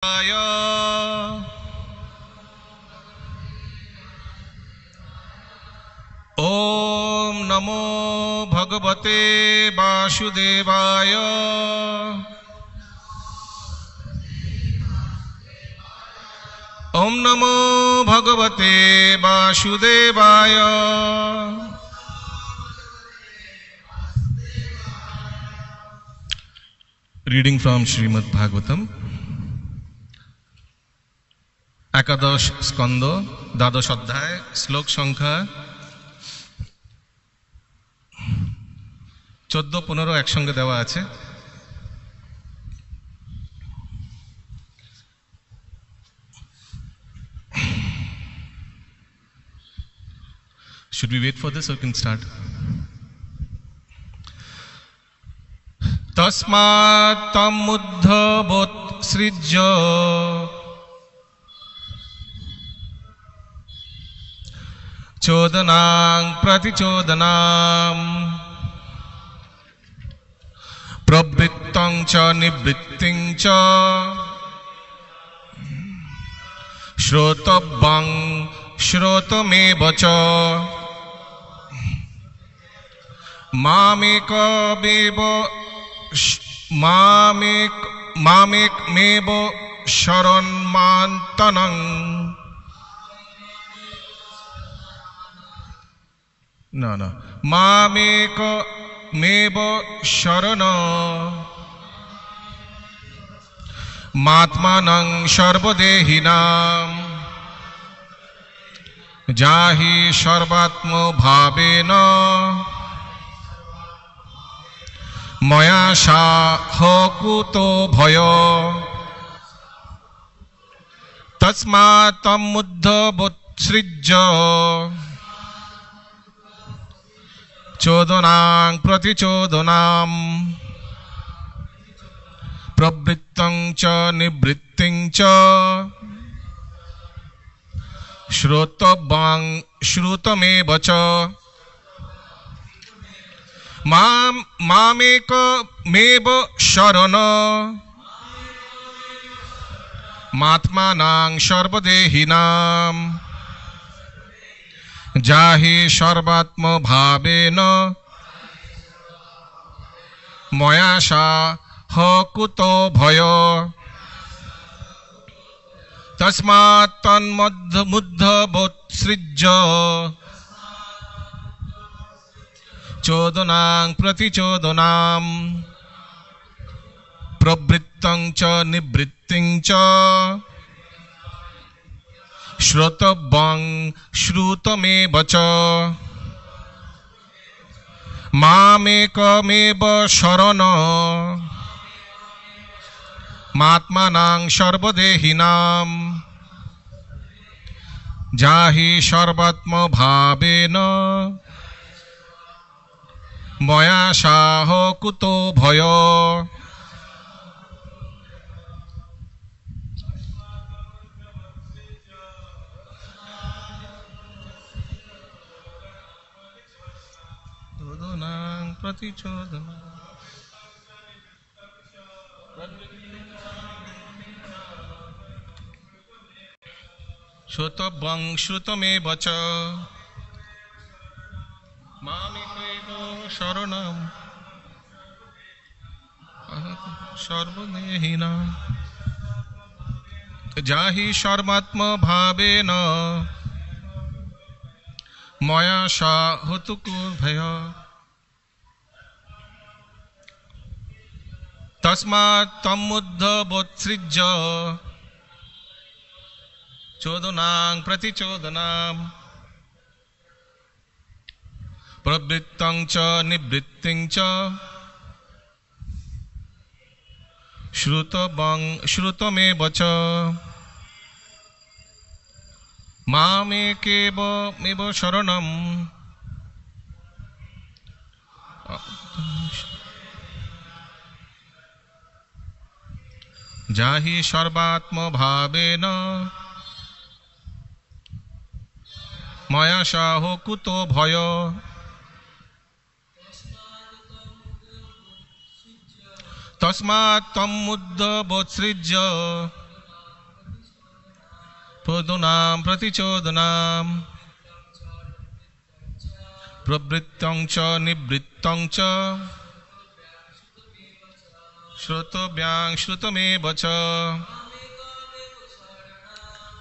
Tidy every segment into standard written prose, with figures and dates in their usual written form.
ओम नमो भगवते वासुदेवाय। ओम नमो भगवते वासुदेवाय। रीडिंग फ्रॉम श्रीमद् भागवतम, एकादश स्कंद, द्वादश अध्याय, श्लोक संख्या 14-15 একসঙ্গে দেওয়া আছে। Should we wait for this or can start? तस्मात् तमुद्धवोत्सृज्य चोदनां प्रतिचोदनां प्रवृत्तं च निवृत्तिं च श्रोतव्यं श्रोतमेव च मामेकमेव शरणमान्तनं मामेकमेव शरण मात्मानं सर्वदेहिनां जाहि सर्वात्मभावेन मया साहकुतो भय। तस्मात् तमुद्धवोत्सृज्य चोदनां प्रतिचोदनां प्रवृत्तं च निवृत्तिं च श्रोतव्यं श्रुतमेव च मामेकमेव शरण मात्मानं सर्वदेहिनां जाहि सर्वात्मभावेन मया साहकुतो भय। तस्मात् तमुद्धवोत्सृज्य चोदनां प्रतिचोदनां प्रवृत्तं च निवृत्तिं च श्रोतव्यं श्रुतमेव च मामेकमेव शरण मात्मानं सर्वदेहिनां जाहि सर्वात्मभावेन मया साहकुतो भय। चोदनां प्रतिचोदनां श्रोतव्यं श्रुतमेव च मामेकमेव शरणं सर्वदेहिनां जाहि सर्वात्मभावेन मया साहकुतो भय। तस्मात् तमुद्धवोत्सृज्य चोदनां प्रतिचोदनां प्रवृत्तं च निवृत्तिं च श्रुतव्यं श्रुतमेव च मामेकमेव शरणं जाहि सर्वात्मभावेन मया साहकुतो भय। तस्मात् तमुद्धवोत्सृज्य চোদনাম প্রতিচোদনাম প্রবৃত্তং চ নিবৃত্তং চ শ্রুতব্যাং শ্রুতমেব চ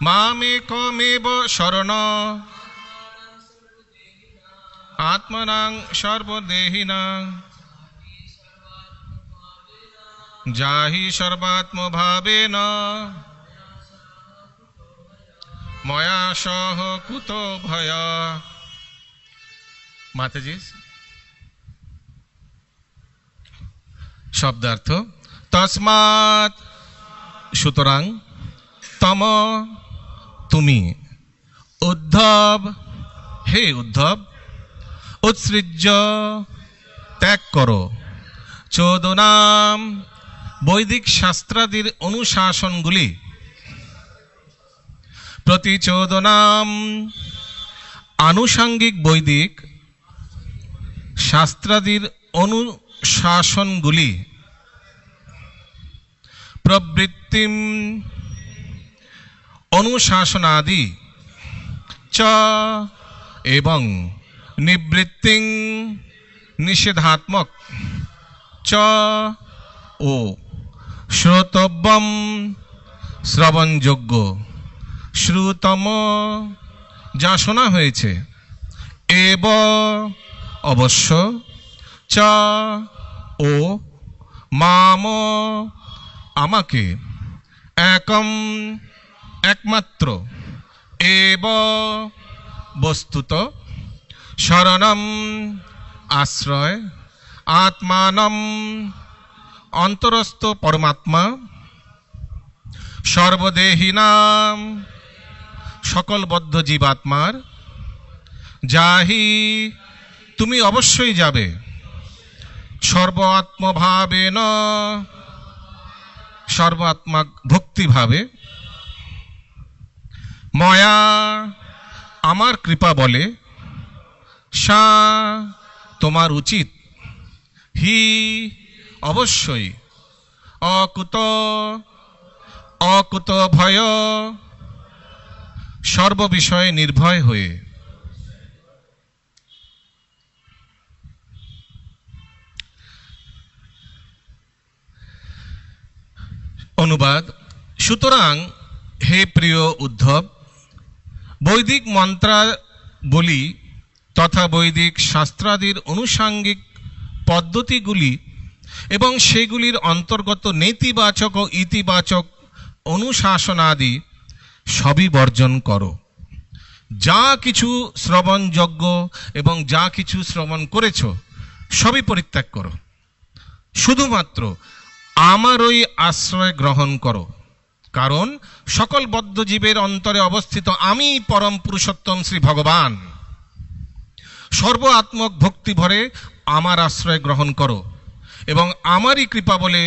মামেকমেব শরণ আত্মনাং সর্বদেহিনাং যাহি সর্বাত্মভাবেন ময়া সহ কুতো ভয়। মাতাজি শব্দার্থ তস্মাৎ সুতরাং তম তুমি উদ্ধব হে উদ্ধব উৎসৃজ্য ত্যাগ করো চোদনাম বৈদিক শাস্ত্রাদির অনুশাসনগুলি প্রতিচোদনাম আনুষাঙ্গিক বৈদিক শাস্ত্রাদির অনুশাসনগুলি প্রবৃত্তিম অনুশাসনাদি চ এবং নিবৃত্তিং নিষেধাত্মক চ ও শ্রোতব্যম শ্রবণযোগ্য শ্রুতম যা শোনা হয়েছে এব অবশ্য চ ও মাম আমাকে একম একমাত্র এব বস্তুত শরণম আশ্রয় আত্মানম অন্তরস্থ পরমাত্মা সর্বদেহিনাম সকল বদ্ধ জীবাত্মার যাহি তুমি অবশ্যই যাবে সর্বাত্মভাবেন সর্বাত্মা ভক্তিভাবে ময়া আমার কৃপা বলে সা তোমার উচিত হি অবশ্যই অকুত অকুত ভয় সর্ববিষয়ে নির্ভয় হয়ে। অনুবাদ সুতরাং হে প্রিয় উদ্ধব বৈদিক মন্ত্রাবলী তথা বৈদিক শাস্ত্রাদির অনুষাঙ্গিক পদ্ধতিগুলি এবং সেগুলির অন্তর্গত নেতিবাচক ও ইতিবাচক অনুশাসনাদি সবই বর্জন করো। যা কিছু শ্রবণযোগ্য এবং যা কিছু শ্রবণ করেছ সবই পরিত্যাগ করো, শুধুমাত্র আমারই আশ্রয় গ্রহণ করো, কারণ সকল বদ্ধ জীবের অন্তরে অবস্থিত আমি পরম পুরুষোত্তম শ্রী ভগবান। সর্ব আত্মক ভক্তি ভরে আমার আশ্রয় গ্রহণ করো এবং আমারই কৃপা বলে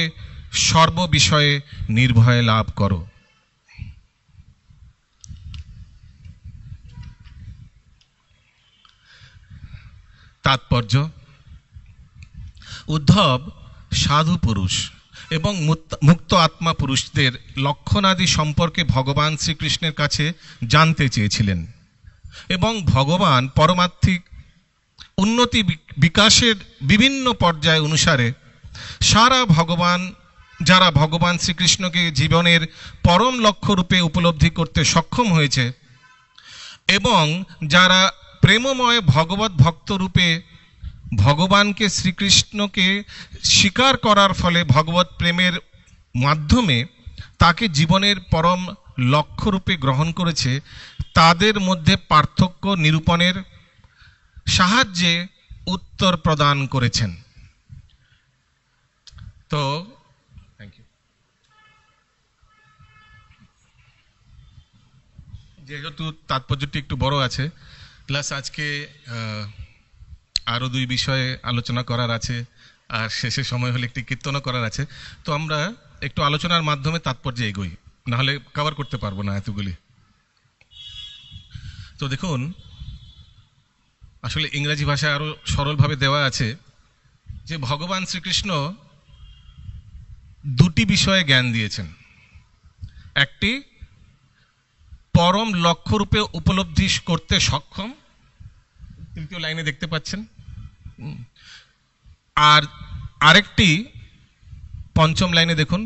সর্ব বিষয়ে নির্ভয় লাভ করো। তাৎপর্য উদ্ধব সাধু পুরুষ এবং মুক্ত আত্মা পুরুষদের লক্ষণাদি সম্পর্কে ভগবান শ্রীকৃষ্ণের কাছে জানতে চেয়েছিলেন এবং ভগবান পরমাত্মিক উন্নতি বিকাশের বিভিন্ন পর্যায় অনুসারে যারা ভগবান শ্রীকৃষ্ণকে জীবনের পরম লক্ষ্য রূপে উপলব্ধি করতে সক্ষম হয়েছে এবং যারা প্রেমময় ভগবত ভক্ত রূপে ভগবানকে শ্রীকৃষ্ণকে স্বীকার করার ফলে ভগবত প্রেমের মাধ্যমে তাকে জীবনের পরম লক্ষ্য রূপে গ্রহণ করেছে, তাদের মধ্যে পার্থক্য নিরূপণের সাহায্যে উত্তর প্রদান করেছেন। তো থ্যাংক ইউ। যেহেতু তাৎপর্যটি একটু বড় আছে, প্লাস আজকে আরও দুই বিষয়ে আলোচনা করার আছে, আর শেষে সময় হলে একটি কীর্তনও করার আছে, তো আমরা একটু আলোচনার মাধ্যমে তাৎপর্যে এগোই, নাহলে কভার করতে পারবো না এতগুলি। তো দেখুন, আসলে ইংরেজি ভাষায় আরও সরলভাবে দেওয়া আছে যে ভগবান শ্রীকৃষ্ণ দুটি বিষয়ে জ্ঞান দিয়েছেন। একটি পরম লক্ষ্য রূপে উপলব্ধি করতে সক্ষম, তৃতীয় লাইনে দেখতে পাচ্ছেন। আর আরেকটি পঞ্চম লাইনে দেখুন,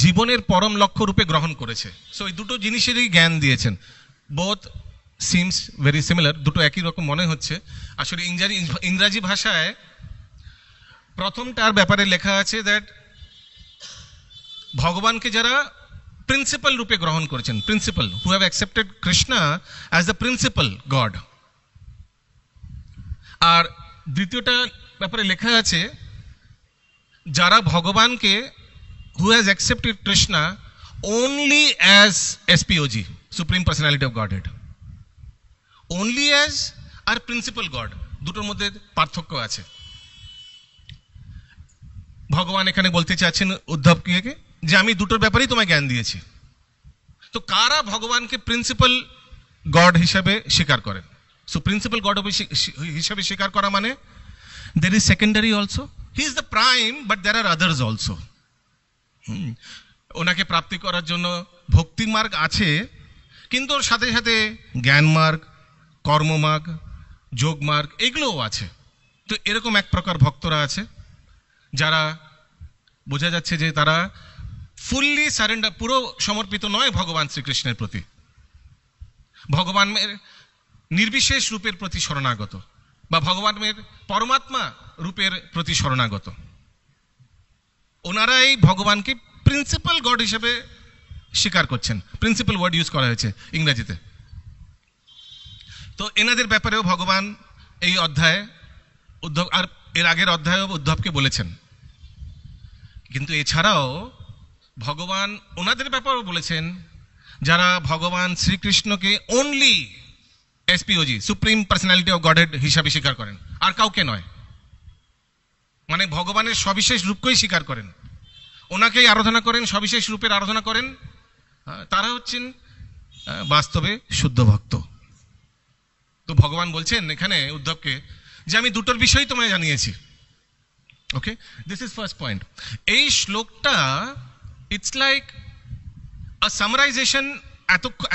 জীবনের পরম লক্ষ্য রূপে গ্রহণ করেছে। সো এই দুটো জিনিসেরই জ্ঞান দিয়েছেন। বোথ সিমস ভেরি সিমিলার, দুটো একই রকম মনে হচ্ছে। আসলে ইংরাজি ভাষায় প্রথমটার ব্যাপারে লেখা আছে দ্যাট ভগবানকে যারা প্রিন্সিপাল রূপে গ্রহণ করেছেন, principal, who have accepted Krishna as the principal god. আর দ্বিতীয়টা ব্যাপারে লেখা আছে যারা ভগবানকে, who has accepted Krishna only as SPOG, Supreme Personality of Godhead, only as আর প্রিন্সিপাল গড, দুটোর মধ্যে পার্থক্য আছে। ভগবান এখানে বলতে চাচ্ছেন উদ্ধবকে যে আমি দুটোর ব্যাপারেই তোমায় জ্ঞান দিয়েছি। তো কারা ভগবানকে প্রিন্সিপাল গড হিসাবে স্বীকার করেন? সো প্রিন্সিপাল গড হিসাবে স্বীকার করা মানে there is secondary also, he is the prime but there are others also। ওনাকে প্রাপ্তি করার জন্য ভক্তি মার্গ আছে, কিন্তু ওর সাথে সাথে জ্ঞান মার্গ, কর্ম মার্গ, যোগ মার্গ এগুলোও আছে। তো এরকম এক প্রকার ভক্তরা আছে যারা বোঝা যাচ্ছে যে তারা ফুললি সারেন্ডার, পুরো সমর্পিত নয় ভগবান শ্রীকৃষ্ণের প্রতি, ভগবানের নির্বিশেষ রূপের প্রতি শরণাগত বা ভগবানের পরমাত্মা রূপের প্রতি শরণাগত। ওনারা এই ভগবানকে প্রিন্সিপাল গড হিসেবে স্বীকার করছেন। প্রিন্সিপাল ওয়ার্ড ইউজ করা হয়েছে ইংরেজিতে। তো এনাদের ব্যাপারেও ভগবান এই অধ্যায়ে উদ্ধব আর এর আগের অধ্যায়েও উদ্ধবকে বলেছেন। কিন্তু এছাড়াও ভগবান ওনাদের ব্যাপারেও বলেছেন যারা ভগবান শ্রীকৃষ্ণকে only SPOG, supreme personality of godhead হিসাবে স্বীকার করেন, আর কাউকে নয়। মানে ভগবানের সবিশেষ রূপকেই স্বীকার করেন, ওনাকেই আরাধনা করেন, সবিশেষ রূপের আরাধনা করেন, তারা হচ্ছেন বাস্তবে শুদ্ধ ভক্ত। তো ভগবান বলছেন এখানে উদ্ধবকে যে আমি দুটোর বিষয় তোমায় জানিয়েছি। Okay, this is first point. এই শ্লোকটা ইটস লাইক আ সামারাইজেশন।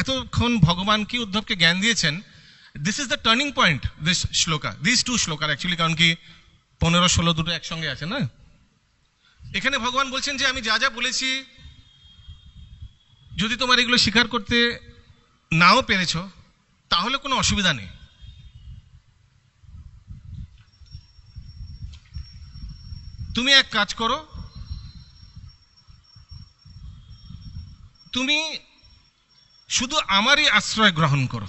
এতক্ষণ ভগবান কি উদ্ধবকে জ্ঞান দিয়েছেন, this is the turning point, this shloka, this two শ্লোকার অ্যাকচুয়ালি, কারণ কি 15-16 দুটো একসঙ্গে আছে না। এখানে ভগবান বলছেন যে আমি যা যা বলেছি যদি তোমার এগুলো স্বীকার করতে নাও পেরেছ তাহলে কোনো অসুবিধা নেই। তুমি এক কাজ করো, তুমি শুধু আমারই আশ্রয় গ্রহণ করো,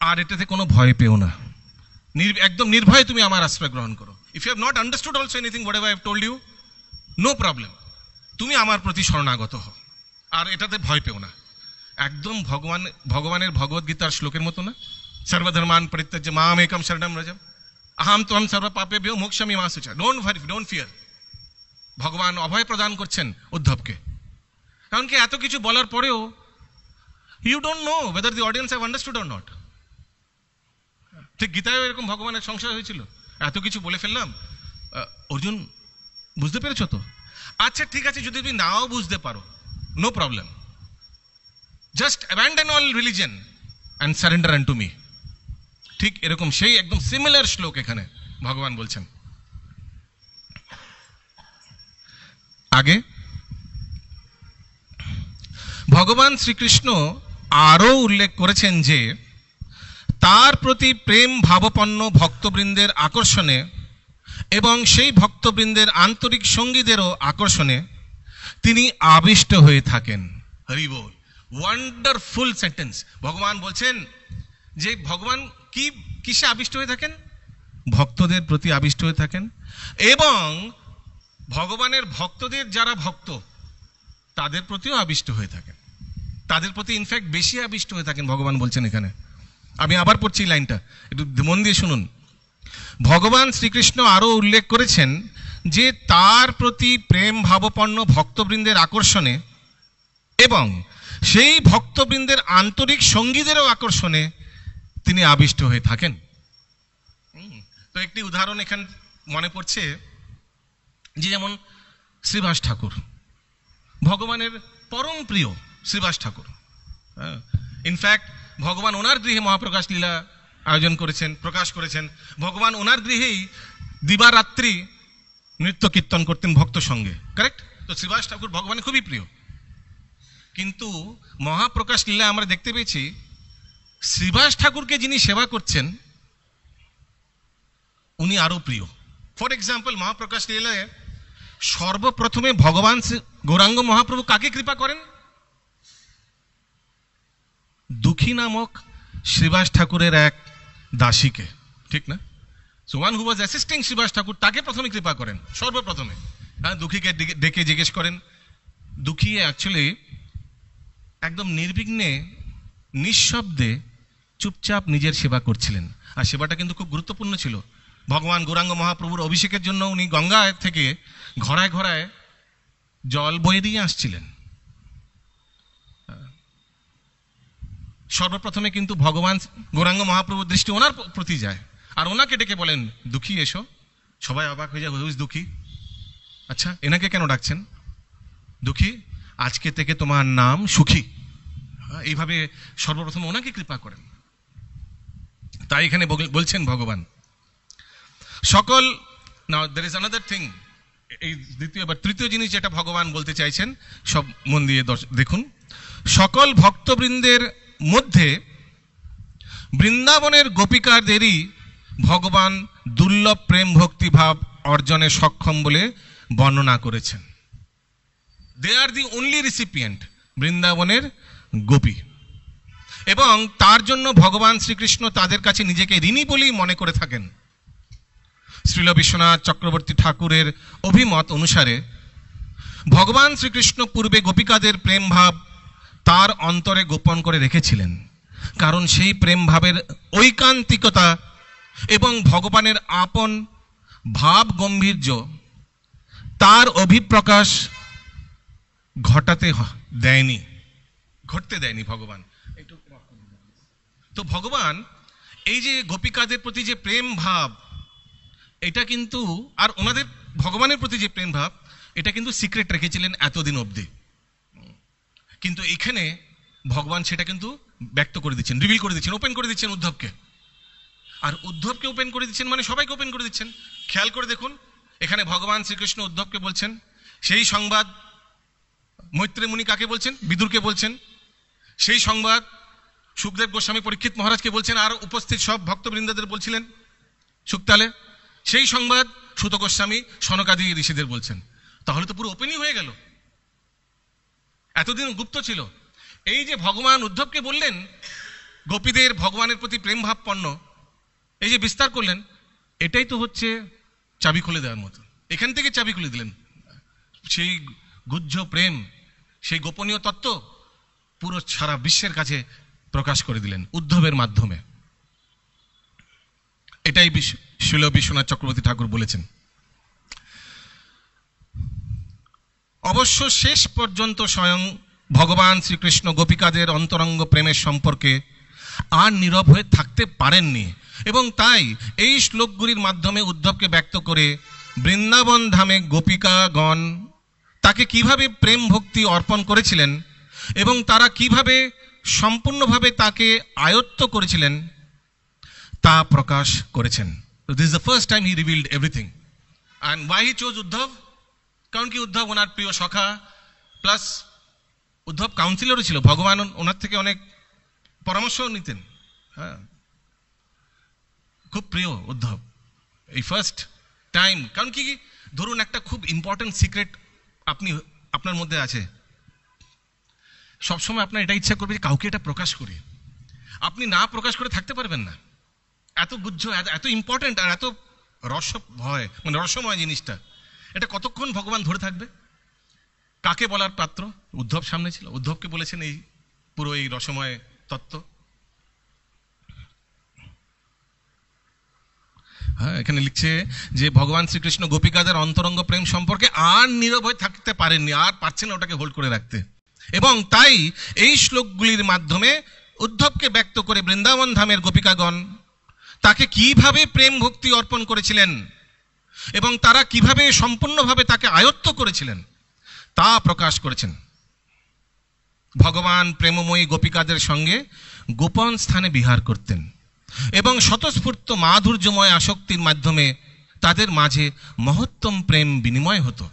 আর এটাতে কোনো ভয় পেও না, একদম নির্ভয়ে তুমি আমার আশ্রয় গ্রহণ করো। If you have not understood also anything whatever I have told you, no problem, তুমি আমার প্রতি শরণাগত হও, আর এটাতে ভয় পেও না। একদম ভগবানের ভগবদ গীতার শ্লোকের মতো না, সর্বধর্মান পরিত্যাজ্য মাম একম শরণম ব্রজ আহম ত্বং সর্ব পাপেভ্যো মোক্ষামি মা শুচা। Don't fear. ভগবান অভয় প্রদান করছেন উদ্ধবকে, কারণ কি এত কিছু বলার পরেও you don't know whether the audience have understood or not। ঠিক গীতায় এরকম ভগবানের সংশয় হয়েছিল, এত কিছু বলে ফেললাম, অর্জুন বুঝতে পেরেছো তো? আচ্ছা ঠিক আছে, যদি তুমি নাও বুঝতে পারো, no problem, just abandon all religion and surrender unto me. ঠিক এরকম সেই একদম সিমিলার শ্লোক এখানে ভগবান বলছেন। আগে ভগবান শ্রীকৃষ্ণ আরো উল্লেখ করেছেন যে তার প্রতি প্রেম ভাবপন্ন ভক্তবৃন্দের আকর্ষণে এবং সেই ভক্তবৃন্দের আন্তরিক সঙ্গীদেরও আকর্ষণে তিনি আবিষ্ট হয়ে থাকেন। হরি বল, ওয়ান্ডারফুল সেন্টেন্স। ভগবান বলছেন যে ভগবান কিসে আবিষ্ট হয়ে থাকেন? ভক্তদের প্রতি আবিষ্ট হয়ে থাকেন, এবং ভগবানের ভক্তদের যারা ভক্ত তাদের প্রতিও আবিষ্ট হয়ে থাকেন, তাদের প্রতি ইনফ্যাক্ট বেশি আবিষ্ট হয়ে থাকেন। ভগবান বলছেন এখানে, আমি আবার পড়ছি লাইনটা, একটু মন দিয়ে শুনুন। ভগবান শ্রীকৃষ্ণ আরো উল্লেখ করেছেন যে তার প্রতি প্রেম ভাবপন্ন ভক্তবৃন্দের আকর্ষণে এবং সেই ভক্তবৃন্দের আন্তরিক সঙ্গীদেরও আকর্ষণে তিনি আবিষ্ট হয়ে থাকেন। তো একটি উদাহরণ এখানে মনে পড়ছে, যে যেমন শ্রীবাস ঠাকুর, ভগবানের পরম প্রিয় শ্রীবাস ঠাকুর, ইনফ্যাক্ট ভগবান ওনার গৃহে মহাপ্রকাশ লীলা আয়োজন করেছেন, প্রকাশ করেছেন। ভগবান ওনার গৃহেই দিবারাত্রি নৃত্য কীর্তন করতেন ভক্ত সঙ্গে, কারেক্ট? তো শ্রীবাস ঠাকুর ভগবানের খুবই প্রিয়, কিন্তু মহাপ্রকাশ লীলা আমরা দেখতে পেয়েছি শ্রীবাস ঠাকুরকে যিনি সেবা করছেন উনি আরো প্রিয়। ফর এক্সাম্পল, মহাপ্রকাশ লীলায় সর্বপ্রথমে ভগবান গৌরাঙ্গ মহাপ্রভু কাকে কৃপা করেন? দুঃখী নামক শ্রীবাস ঠাকুরের এক দাসীকে, ঠিক না? So one who was assisting Srivas Thakur, তাকে প্রথমে কৃপা করেন সর্বপ্রথমে। হ্যাঁ, দুঃখীকে ডেকে জিজ্ঞেস করেন। দুঃখী অ্যাকচুয়ালি একদম নির্বিঘ্নে নিঃশব্দে চুপচাপ নিজের সেবা করছিলেন, আর সেবাটা কিন্তু খুব গুরুত্বপূর্ণ ছিল। ভগবান গৌরাঙ্গ মহাপ্রভুর অভিষেকের জন্য উনি গঙ্গা থেকে ঘোড়ায় ঘোড়ায় জল বয়ে দিয়ে আসছিলেন। সর্বপ্রথমে কিন্তু ভগবান গৌরাঙ্গ মহাপ্রভুর দৃষ্টি ওনার প্রতি যায়, আর ওনাকে ডেকে বলেন, দুঃখী এসো। সবাই অবাক হয়ে যায়, হুইজ দুঃখী? আচ্ছা, এনাকে কেন ডাকছেন? দুঃখী, আজকে থেকে তোমার নাম সুখী। এইভাবে সর্বপ্রথম ওনাকে কৃপা করেন। তাই এখানে বলছেন ভগবান সকল। নাও দেয়ার ইজ অ্যানাদার থিং, এই দ্বিতীয় বা তৃতীয় জিনিস যেটা ভগবান বলতে চাইছেন, সব মন দিয়ে দেখুন। সকল ভক্তবৃন্দের মধ্যে বৃন্দাবনের গোপিকাদেরই ভগবান দুর্লভ প্রেম ভক্তিভাব অর্জনে সক্ষম বলে বর্ণনা করেছেন। দে আর দি অনলি রিসিপিয়েন্ট, বৃন্দাবনের গোপী, এবং তার জন্য ভগবান শ্রীকৃষ্ণ তাদের কাছে নিজেকে ঋণী বলেই মনে করে থাকেন। শ্রীল বিশ্বনাথ চক্রবর্তী ঠাকুরের অভিমত অনুসারে ভগবান শ্রীকৃষ্ণ পূর্বে গোপিকাদের প্রেম ভাব তার অন্তরে গোপন করে রেখেছিলেন, কারণ সেই প্রেম ভাবের ঐকান্তিকতা এবং ভগবানের আপন ভাব গম্ভীর্য তার অভিপ্রকাশ ঘটতে দেয়নি ভগবান। তো ভগবান এই যে গোপিকাদের প্রতি যে প্রেম ভাব, এটা কিন্তু, আর ওনাদের ভগবানের প্রতি যে প্রেম ভাব, এটা কিন্তু সিক্রেট রেখেছিলেন এতদিন অবধি। কিন্তু এখানে ভগবান সেটা কিন্তু ব্যক্ত করে দিচ্ছেন, রিভিল করে দিচ্ছেন, ওপেন করে দিচ্ছেন উদ্ধবকে। আর উদ্ধবকে ওপেন করে দিচ্ছেন মানে সবাইকে ওপেন করে দিচ্ছেন। খেয়াল করে দেখুন, এখানে ভগবান শ্রীকৃষ্ণ উদ্ধবকে বলছেন সেই সংবাদ। মৈত্রেয় মুনি কাকে বলছেন? বিদুরকে বলছেন। সেই সংবাদ সুখদেব গোস্বামী পরীক্ষিত মহারাজকে বলছেন, আর উপস্থিত সব ভক্তবৃন্দদের বলছিলেন সুক্তালে। সেই সংবাদ সুত গোস্বামী সনকাদি ঋষিদের বলছেন। তাহলে তো পুরো ওপেনই হয়ে গেল, এতদিন গুপ্ত ছিল। এই যে ভগবান উদ্ধবকে বললেন গোপীদের ভগবানের প্রতি প্রেম ভাবপন্ন, এই যে বিস্তার করলেন, এটাই তো হচ্ছে চাবি খুলে দেওয়ার মতো। এখান থেকে চাবি খুলে দিলেন, সেই গুহ্য প্রেম, সেই গোপনীয় তত্ত্ব পুরো সারা বিশ্বের কাছে প্রকাশ করে দিলেন উদ্ধবের মাধ্যমে। এটাই শ্রীল বিশ্বনাথ চক্রবর্তী ঠাকুর বলেছেন। অবশ্য শেষ পর্যন্ত স্বয়ং ভগবান শ্রীকৃষ্ণ গোপিকাদের অন্তরঙ্গ প্রেমের সম্পর্কে আর নীরব হয়ে থাকতে পারেননি, এবং তাই এই শ্লোকগুলির মাধ্যমে উদ্ধবকে ব্যক্ত করে বৃন্দাবন ধামে গোপিকাগণ তাকে কিভাবে প্রেম ভক্তি অর্পণ করেছিলেন এবং তারা কিভাবে সম্পূর্ণভাবে তাকে আয়ত্ত করেছিলেন তা প্রকাশ করেছেন। This is the first time he revealed everything. And why he chose Uddhava? কারণ কি উদ্ধব ওনার প্রিয় সখা, প্লাস উদ্ধব কাউন্সিলরও ছিল, ভগবান ওনার থেকে অনেক পরামর্শও নিতেন। হ্যাঁ, খুব প্রিয় উদ্ধব এই ফার্স্ট টাইম। কারণ কি, ধরুন একটা খুব ইম্পর্টেন্ট সিক্রেট আপনার মধ্যে আছে, সবসময় আপনার এটা ইচ্ছা করবে যে কাউকে এটা প্রকাশ করি। আপনি না প্রকাশ করে থাকতে পারবেন না, এত গুহ্য, এত ইম্পর্টেন্ট, আর এত রসময় জিনিসটা, এটা কতক্ষণ ভগবান ধরে থাকবে? কাকে বলার পাত্র? উদ্ধব সামনে ছিল, উদ্ধবকে বলেছেন এই পুরো এই রসময় তত্ত্ব। হ্যাঁ, এখানে লিখছে যে ভগবান শ্রীকৃষ্ণ গোপিকাদের অন্তরঙ্গ প্রেম সম্পর্কে আর নীরব হয়ে থাকতে পারেননি, আর পারছেন না ওটাকে হোল্ড করে রাখতে, এবং তাই এই শ্লোকগুলির মাধ্যমে উদ্ধবকে ব্যক্ত করে বৃন্দাবন ধামের গোপিকাগণ তাকে কিভাবে প্রেম ভক্তি অর্পণ করেছিলেন এবং তারা কিভাবে সম্পূর্ণভাবে তাকে আয়ত্ত করেছিলেন তা প্রকাশ করেছেন। ভগবান প্রেমময়ী গোপিকাদের সঙ্গে গোপন স্থানে বিহার করতেন এবং স্বতঃস্ফূর্ত মাধুর্যময় আসক্তির মাধ্যমে তাদের মাঝে মহত্তম প্রেম বিনিময় হতো।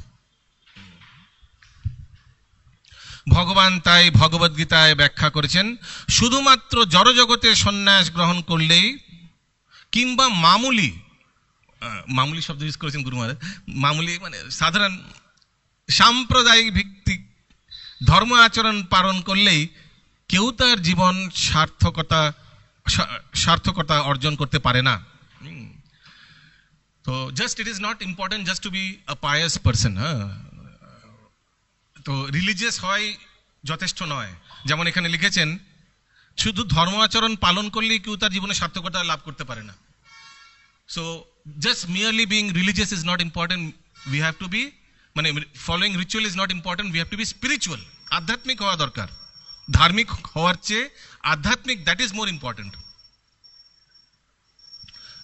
ভগবান তাই ভগবদ্গীতায় ব্যাখ্যা করেছেন, শুধুমাত্র জড়জগতের সন্ন্যাস গ্রহণ করলেই কিংবা মামুলি শব্দ ইউজ করেছেন গুরু মহারাজ, মামুলি মানে সাধারণ সাম্প্রদায়িক ভিত্তিক ধর্ম আচরণ পালন করলেই কেউ তার জীবন সার্থকতা অর্জন করতে পারে না। তো just it is not important just to be a pious person. তো রিলিজিয়াস হওয়াই যথেষ্ট নয়। যেমন এখানে লিখেছেন, শুধু ধর্ম আচরণ পালন করলেই কেউ তার জীবনে সার্থকতা লাভ করতে পারে না। So just merely being religious is not important, we have to be মানে following ritual is not important, we have to be spiritual. আধ্যাত্মিক হওয়া দরকার, ধার্মিক হওয়ার চেয়ে আধ্যাত্মিক, দ্যাট ইজ মোর ইম্পর্টেন্ট।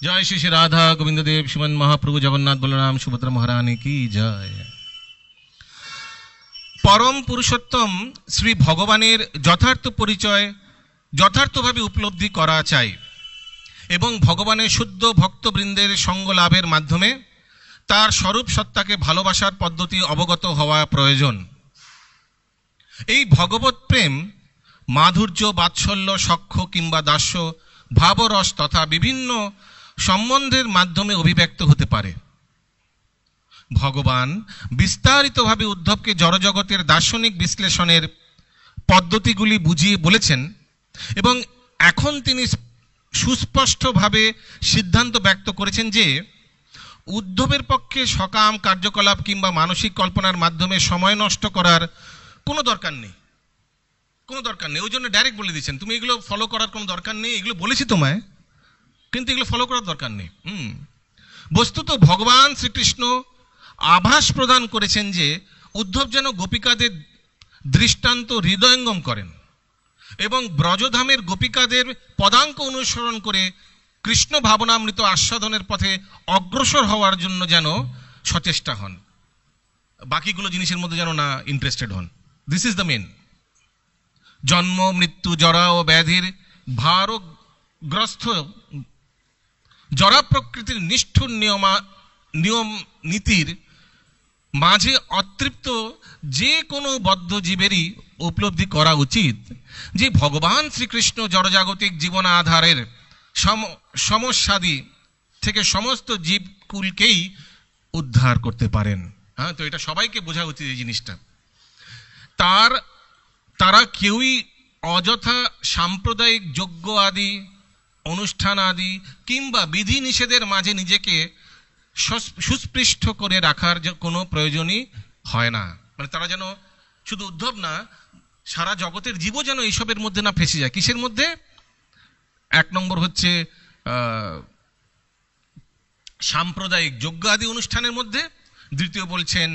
জয় শ্রী শ্রী রাধা গোবিন্দ দেব শ্রীমন মহাপ্রভু জগন্নাথ বলরাম সুভদ্রা মহারানী কি জয়। পরম পুরুষোত্তম শ্রী ভগবানের যথার্থ পরিচয় যথার্থভাবে উপলব্ধি করা চাই এবং ভগবানের শুদ্ধ ভক্তবৃন্দের সঙ্গ লাভের মাধ্যমে তার স্বরূপ সত্তাকে ভালোবাসার পদ্ধতি অবগত হওয়া প্রয়োজন। এই ভগবৎ প্রেম মাধুর্য, বাৎসল্য, সখ্য কিংবা দাস্য, ভাবরস তথা বিভিন্ন সম্বন্ধের মাধ্যমে অভিব্যক্ত হতে পারে। ভগবান বিস্তারিতভাবে উদ্ধবকে জড়জগতের দার্শনিক বিশ্লেষণের পদ্ধতিগুলি বুঝিয়ে বলেছেন এবং এখন তিনি সুস্পষ্টভাবে সিদ্ধান্ত ব্যক্ত করেছেন যে উদ্ধবের পক্ষে সকাম কার্যকলাপ কিংবা মানসিক কল্পনার মাধ্যমে সময় নষ্ট করার কোনো দরকার নেই। ওই জন্য ডাইরেক্ট বলে দিচ্ছেন, তুমি এগুলো ফলো করার কোনো দরকার নেই, এগুলো বলেছি তোমায়, কিন্তু এগুলো ফলো করার দরকার নেই। বস্তুত ভগবান শ্রীকৃষ্ণ আভাস প্রদান করেছেন যে উদ্ধব যেন গোপিকাদের দৃষ্টান্ত হৃদয়ঙ্গম করেন এবং ব্রজধামের গোপিকাদের পদাঙ্ক অনুসরণ করে কৃষ্ণ ভাবনামৃত আস্বাদনের পথে অগ্রসর হওয়ার জন্য যেন সচেষ্টা হন, বাকিগুলো জিনিসের মধ্যে যেন না ইন্টারেস্টেড হন। This is the main. জন্ম, মৃত্যু, জরা ও ব্যাধির ভারগ্রস্ত জরা প্রকৃতির নিষ্ঠুর নিয়ম নীতির মাঝে অতৃপ্ত যে কোনো বদ্ধ জীবেরই উপলব্ধি করা উচিত যে ভগবান শ্রীকৃষ্ণ জড়জাগতিক জীবন আধারের সমস্যাদি থেকে সমস্ত জীবকুলকেই উদ্ধার করতে পারেন। হ্যাঁ, তো এটা সবাইকে বোঝা উচিত এই জিনিসটা। তারা কেউই অযথা সাম্প্রদায়িক যজ্ঞ আদি, অনুষ্ঠান আদি কিংবা বিধি নিষেধের মাঝে নিজেকে সুস্পৃষ্ট করে রাখার কোনো প্রয়োজনই হয় না। মানে তারা যেন শুধু উদ্ধব না, সারা জগতের জীবও যেন এইসবের মধ্যে না ফেসে যায়। কিসের মধ্যে? এক নম্বর হচ্ছে সাম্প্রদায়িক যজ্ঞ আদি অনুষ্ঠানের মধ্যে, দ্বিতীয় বলছেন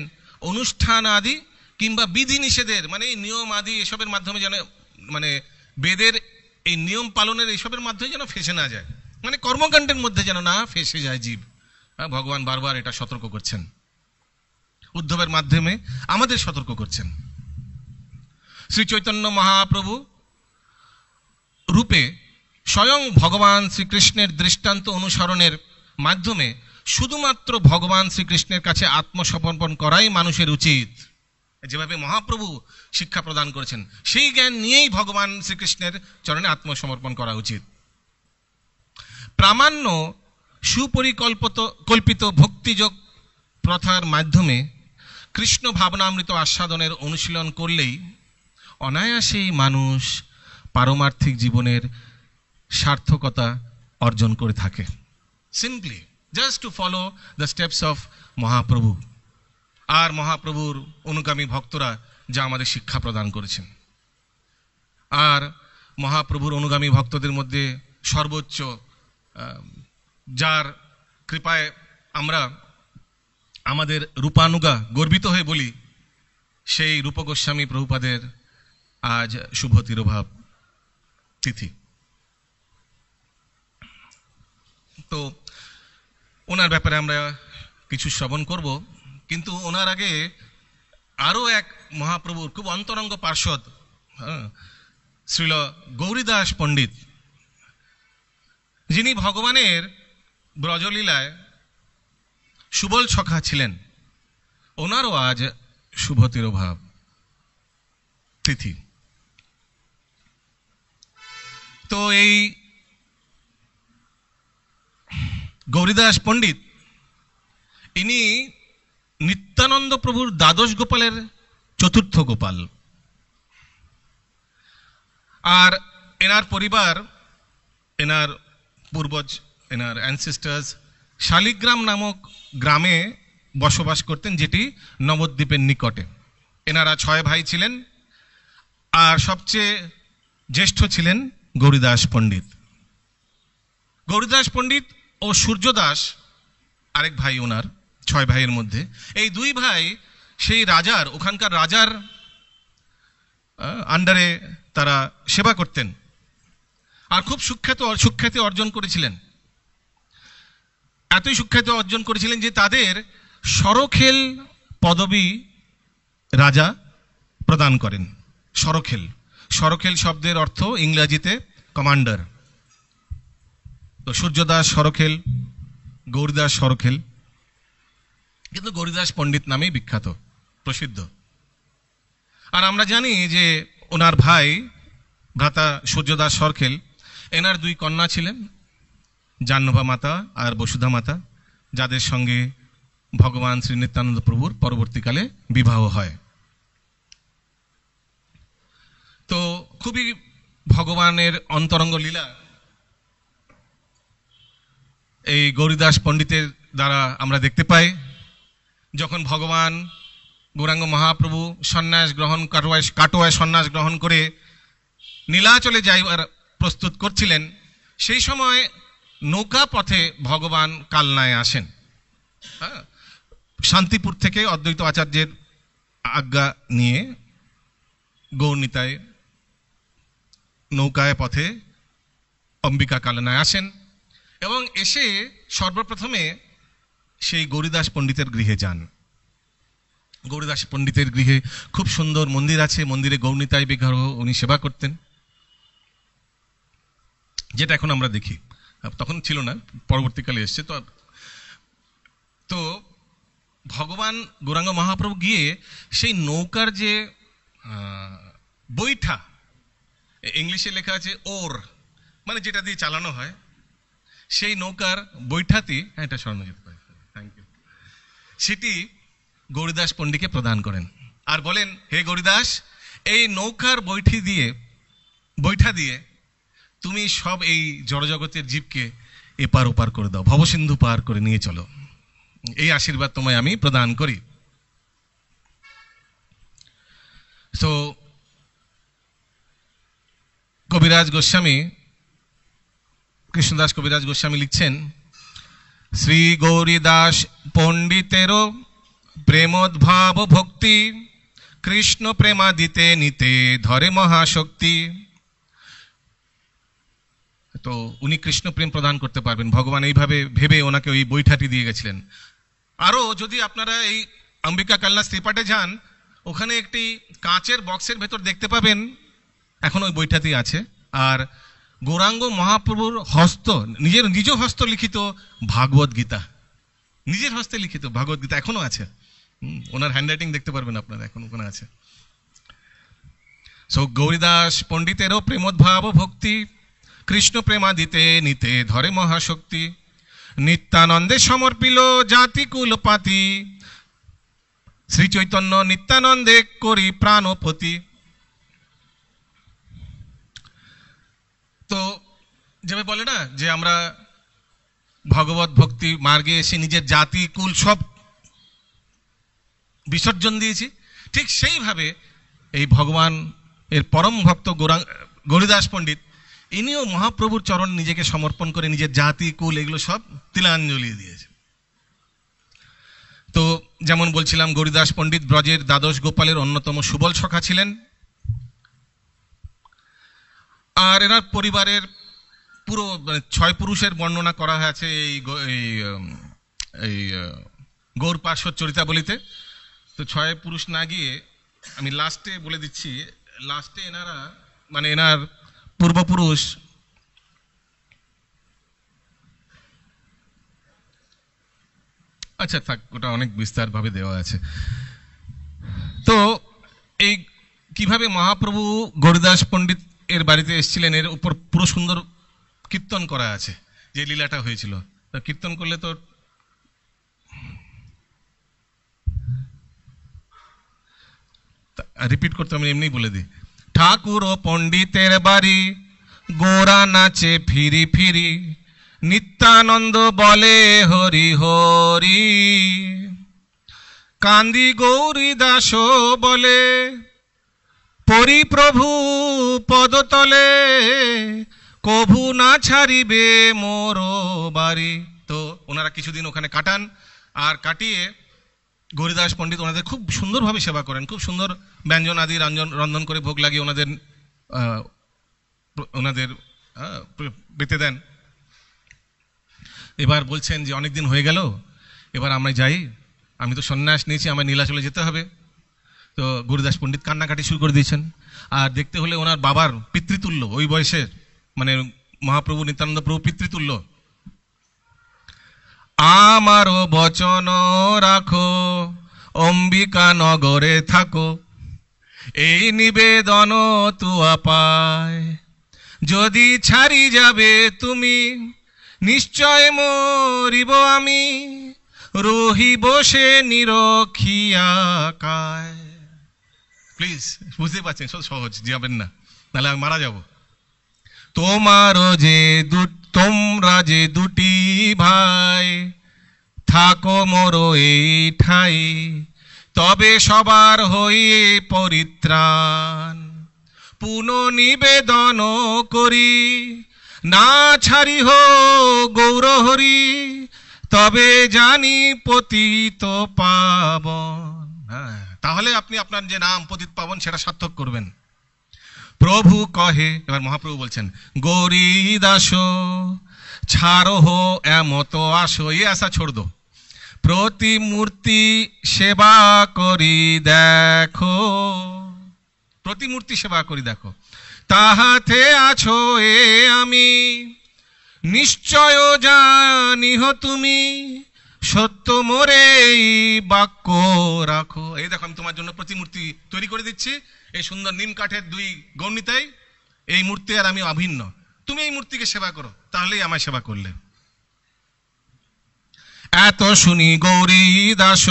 অনুষ্ঠান আদি কিংবা বিধি নিষেধের মানে এই নিয়ম আদি এসবের মাধ্যমে যেন মানে বেদের এই নিয়ম পালনের এইসবের মাধ্যমে যেন ফেসে না যায়, মানে কর্মকাণ্ডের মধ্যে যেন না ফেসে যায় জীব। ভগবান বারবার এটা সতর্ক করছেন, উদ্ধবের মাধ্যমে আমাদের সতর্ক করছেন। শ্রী চৈতন্য মহাপ্রভু রূপে স্বয়ং ভগবান শ্রীকৃষ্ণের দৃষ্টান্ত অনুসরণের মাধ্যমে শুধুমাত্র ভগবান শ্রীকৃষ্ণের কাছে আত্মসমর্পণ করাই মানুষের উচিত। যেভাবে মহাপ্রভু শিক্ষা প্রদান করেছেন সেই জ্ঞান নিয়েই ভগবান শ্রীকৃষ্ণের চরণে আত্মসমর্পণ করা উচিত। প্রামাণ্য সুপরিকল্পিত ভক্তিযোগ প্রথার মাধ্যমে কৃষ্ণ ভাবনামৃত আস্বাদনের অনুশীলন করলেই অনায়াসেই মানুষ পারমার্থিক জীবনের সার্থকতা অর্জন করে থাকে। Simply just to follow the steps of Mahaprabhu আর মহাপ্রভুর অনুগামী ভক্তরা যা আমাদের শিক্ষা প্রদান করেছেন। আর মহাপ্রভুর অনুগামী ভক্তদের মধ্যে সর্বোচ্চ যার কৃপায় আমরা আমাদের রূপানুগা গর্বিত হয়ে বলি, সেই রূপ গোস্বামী প্রভুপাদের আজ শুভ তিরোভাব তিথি। তো ওনার ব্যাপারে আমরা কিছু শ্রবণ করব, কিন্তু ওনার আগে আরও এক মহাপ্রভুর খুব অন্তরঙ্গ পার্ষদ হ্যাঁ, শ্রীল গৌরীদাস পণ্ডিত, যিনি ভগবানের ব্রজলীলায় সুবল সখা ছিলেন, ওনারও আজ শুভ তিরোভাব তিথি। তো এই গৌরীদাস পণ্ডিত ইনি নিত্যানন্দ প্রভুর দ্বাদশ গোপালের চতুর্থ গোপাল। আর এনার পরিবার, এনার পূর্বজ, এনার অ্যানসেস্টার্স শালিগ্রাম নামক গ্রামে বসবাস করতেন, যেটি নবদ্বীপের নিকটে। এনারা 6 ভাই ছিলেন, আর সবচেয়ে জ্যেষ্ঠ ছিলেন গৌরীদাস পণ্ডিত। গৌরীদাস পণ্ডিত ও সূর্যদাস আরেক ভাই ওনার 6 ভাইয়ের মধ্যে। এই 2 ভাই সেই রাজার, ওখানকার রাজার আন্ডারে তারা সেবা করতেন, আর খুব সুখ্যাতি অর্জন করেছিলেন। এতই সুখ্যাতি অর্জন করেছিলেন যে তাদের সরখেল পদবী রাজা প্রদান করেন। সরখেল, সরখেল শব্দের অর্থ ইংরেজিতে কমান্ডার। তো সূর্যদাস সরখেল, গৌরীদাস সরখেল, কিন্তু গৌরীদাস পণ্ডিত নামেই বিখ্যাত, প্রসিদ্ধ। আর আমরা জানি যে ওনার ভাই ভ্রাতা সূর্যদাস সরখেল, এনার 2 কন্যা ছিলেন, জাহ্নবা মাতা আর বসুধা মাতা, যাদের সঙ্গে ভগবান শ্রী নিত্যানন্দ প্রভুর পরবর্তীকালে বিবাহ হয়। তো খুবই ভগবানের অন্তরঙ্গ লীলা এই গৌরীদাস পণ্ডিতের দ্বারা আমরা দেখতে পাই। যখন ভগবান গৌরাঙ্গ মহাপ্রভু সন্ন্যাস গ্রহণ কাটোয়ায় সন্ন্যাস গ্রহণ করে নীলাচলে যাইবার প্রস্তুত করছিলেন, সেই সময় নৌকা পথে ভগবান কালনায় আসেন। শান্তিপুর থেকে অদ্বৈত আচার্যের আজ্ঞা নিয়ে গৌরনীতায় নৌকায় পথে অম্বিকা কালনায় আসেন, এবং এসে সর্বপ্রথমে সেই গৌরীদাস পণ্ডিতের গৃহে যান। গৌরীদাস পণ্ডিতের গৃহে খুব সুন্দর মন্দির আছে, মন্দিরে গৌরনীতায় বিগ্রহ উনি সেবা করতেন, যেটা এখন আমরা দেখি, তখন ছিল না, পরবর্তীকালে এসছে। তো ভগবান গৌরাঙ্গ মহাপ্রভু গিয়ে সেই নৌকার যে বৈঠা, ইংলিশে লেখা আছে ওর, মানে যেটা দিয়ে চালানো হয়, সেই নৌকার বৈঠাটি, এটা স্মরণ যেতে পারে, থ্যাংক ইউ, সেটি গৌরীদাস পণ্ডিতকে প্রদান করেন আর বলেন, হে গৌরীদাস, এই নৌকার বৈঠা দিয়ে তুমি সব এই জড়জগতের জীবকে এপার ওপার করে দাও, ভবসিন্ধু পার করে নিয়ে চলো, এই আশীর্বাদ তোমায় আমি প্রদান করি। তো কবিরাজ গোস্বামী, কৃষ্ণদাস কবিরাজ গোস্বামী লিখছেন, শ্রী গৌরীদাস পণ্ডিতেরও প্রেমোদ্ভাব ভক্তি, কৃষ্ণ প্রেমা দিতে নিতে ধরে মহাশক্তি। তো উনি কৃষ্ণ প্রেম প্রদান করতে পারবেন, ভগবান এইভাবে ভেবে ওনাকে ওই বৈঠাটি দিয়ে গেছিলেন। আরো যদি আপনারা এই অম্বিকা কালনা শ্রীপাঠে যান, ওখানে একটি কাঁচের বক্সের ভেতর দেখতে পাবেন এখন ওই বইটাতেই আছে, আর গৌরাঙ্গ মহাপ্রভুর নিজ হস্ত লিখিত ভাগবত গীতা, নিজের হস্তে লিখিত ভাগবত গীতা এখনো আছে। ওনার হ্যান্ডরাইটিং দেখতে পারবেন আপনারা, এখন ওখানে আছে। সো গৌরীদাস পণ্ডিতেরও প্রেমোদ্ভাব ভক্তি, কৃষ্ণ প্রেমা দিতে নিতে ধরে মহাশক্তি, নিত্যানন্দে সমর্পিল জাতি কুলপাতি, শ্রী চৈতন্য নিত্যানন্দে করি প্রাণপতি। তো যেভাবে বলে না যে আমরা ভগবত ভক্তি মার্গে এসে নিজের জাতি কুল সব বিসর্জন দিয়েছি, ঠিক সেইভাবে এই ভগবান এর পরম ভক্ত গৌরীদাস পণ্ডিত, ইনিও মহাপ্রভুর চরণ নিজেকে সমর্পণ করে নিজের জাতি কুল এগুলো সব তিলাঞ্জলি দিয়েছে। তো যেমন বলছিলাম, গৌরীদাস পণ্ডিত ব্রজের দ্বাদশ গোপালের অন্যতম সুবল সখা ছিলেন, আর এনার পরিবারের পুরো 6 পুরুষের বর্ণনা করা হয়েছে এই গৌর পার্শ্বদ চরিতাবলীতে। তো 6 পুরুষ না গিয়ে আমি লাস্টে বলে দিচ্ছি, লাস্টে এনারা মানে এনার পূর্বপুরুষ আচ্ছা থাক, ওটা অনেক বিস্তারভাবে দেওয়া আছে। তো এই কিভাবে মহাপ্রভু গৌরীদাস পণ্ডিত এর বাড়িতে এসেছিলেন এর উপর পুরো সুন্দর কীর্তন করা আছে, যে লীলাটা হয়েছিল। কীর্তন করলে তো রিপিট করতে আমি এমনি বলে দিই। ঠাকুর ও পণ্ডিতের বাড়ি, গোরা নাচে ফিরি ফিরি, নিত্যানন্দ বলে হরি হরি, কান্দি গৌরী দাস বলে পরিপ্রভু পদতলে, কভু না ছাড়িবে মোর বাড়ি। তো ওনারা কিছুদিন ওখানে কাটান, আর কাটিয়ে গৌরীদাস পণ্ডিত ওনাদের খুব সুন্দরভাবে সেবা করেন, খুব সুন্দর ব্যঞ্জন আদি রন্ধন করে ভোগ লাগিয়ে ওনাদের পেতে দেন। এবার বলছেন যে অনেক দিন হয়ে গেল, এবার আমরা যাই, আমি তো সন্ন্যাস নিয়েছি, আমার নীলাচলে যেতে হবে। তো গৌরীদাস পণ্ডিত কান্নাকাটি শুরু করে দিয়েছেন। আর দেখতে হলে ওনার বাবার পিতৃতুল্য, ওই বয়সের, মানে মহাপ্রভু নিত্যানন্দ প্রভু পিতৃতুল্য। আমারও বচন রাখো, অম্বিকা নগরে থাকো, এই নিবেদন তুয়া পায়, যদি ছাড়ি যাবে তুমি, নিশ্চয় মরিব আমি, রহিব সে নিরখিয়া কায়। প্লিজ বুঝতে পারছেন, সহজ যাবেন না, নাহলে আমি মারা যাব। তোমরা যে দুটি ভাই, থাকো মোরো এই ঠাই, তবে সবার হইয়ে পরিত্রাণ, পুনঃ নিবেদন করি, না ছাড়িহ গৌরহরি, তবে জানি পতিত পাবন। হ্যাঁ, তাহলে আপনি আপনার যে নাম পতিত পাবন সেটা সার্থক করবেন। প্রভু কহে, এবার মহাপ্রভু বলছেন, গৌরী দাস ছাড়ো হো এমত আসো, এ আশা ছোড় দো, প্রতিমূর্তি সেবা করি দেখো, প্রতিমূর্তি সেবা করি দেখো, তাহাতে আছো এ আমি, নিশ্চয় জানিহ তুমি, সত্য মোরে বাক্য রাখো। এই দেখো, আমি তোমার জন্য প্রতিমূর্তি তৈরি করে দিচ্ছি, এই সুন্দর নিম কাঠের 2 গৌণিতায়, এই মূর্তি আর আমি অভিন্ন, তুমি এই মূর্তিকে সেবা করো, তাহলেই আমায় সেবা করলে। এত শুনি গৌরী দাস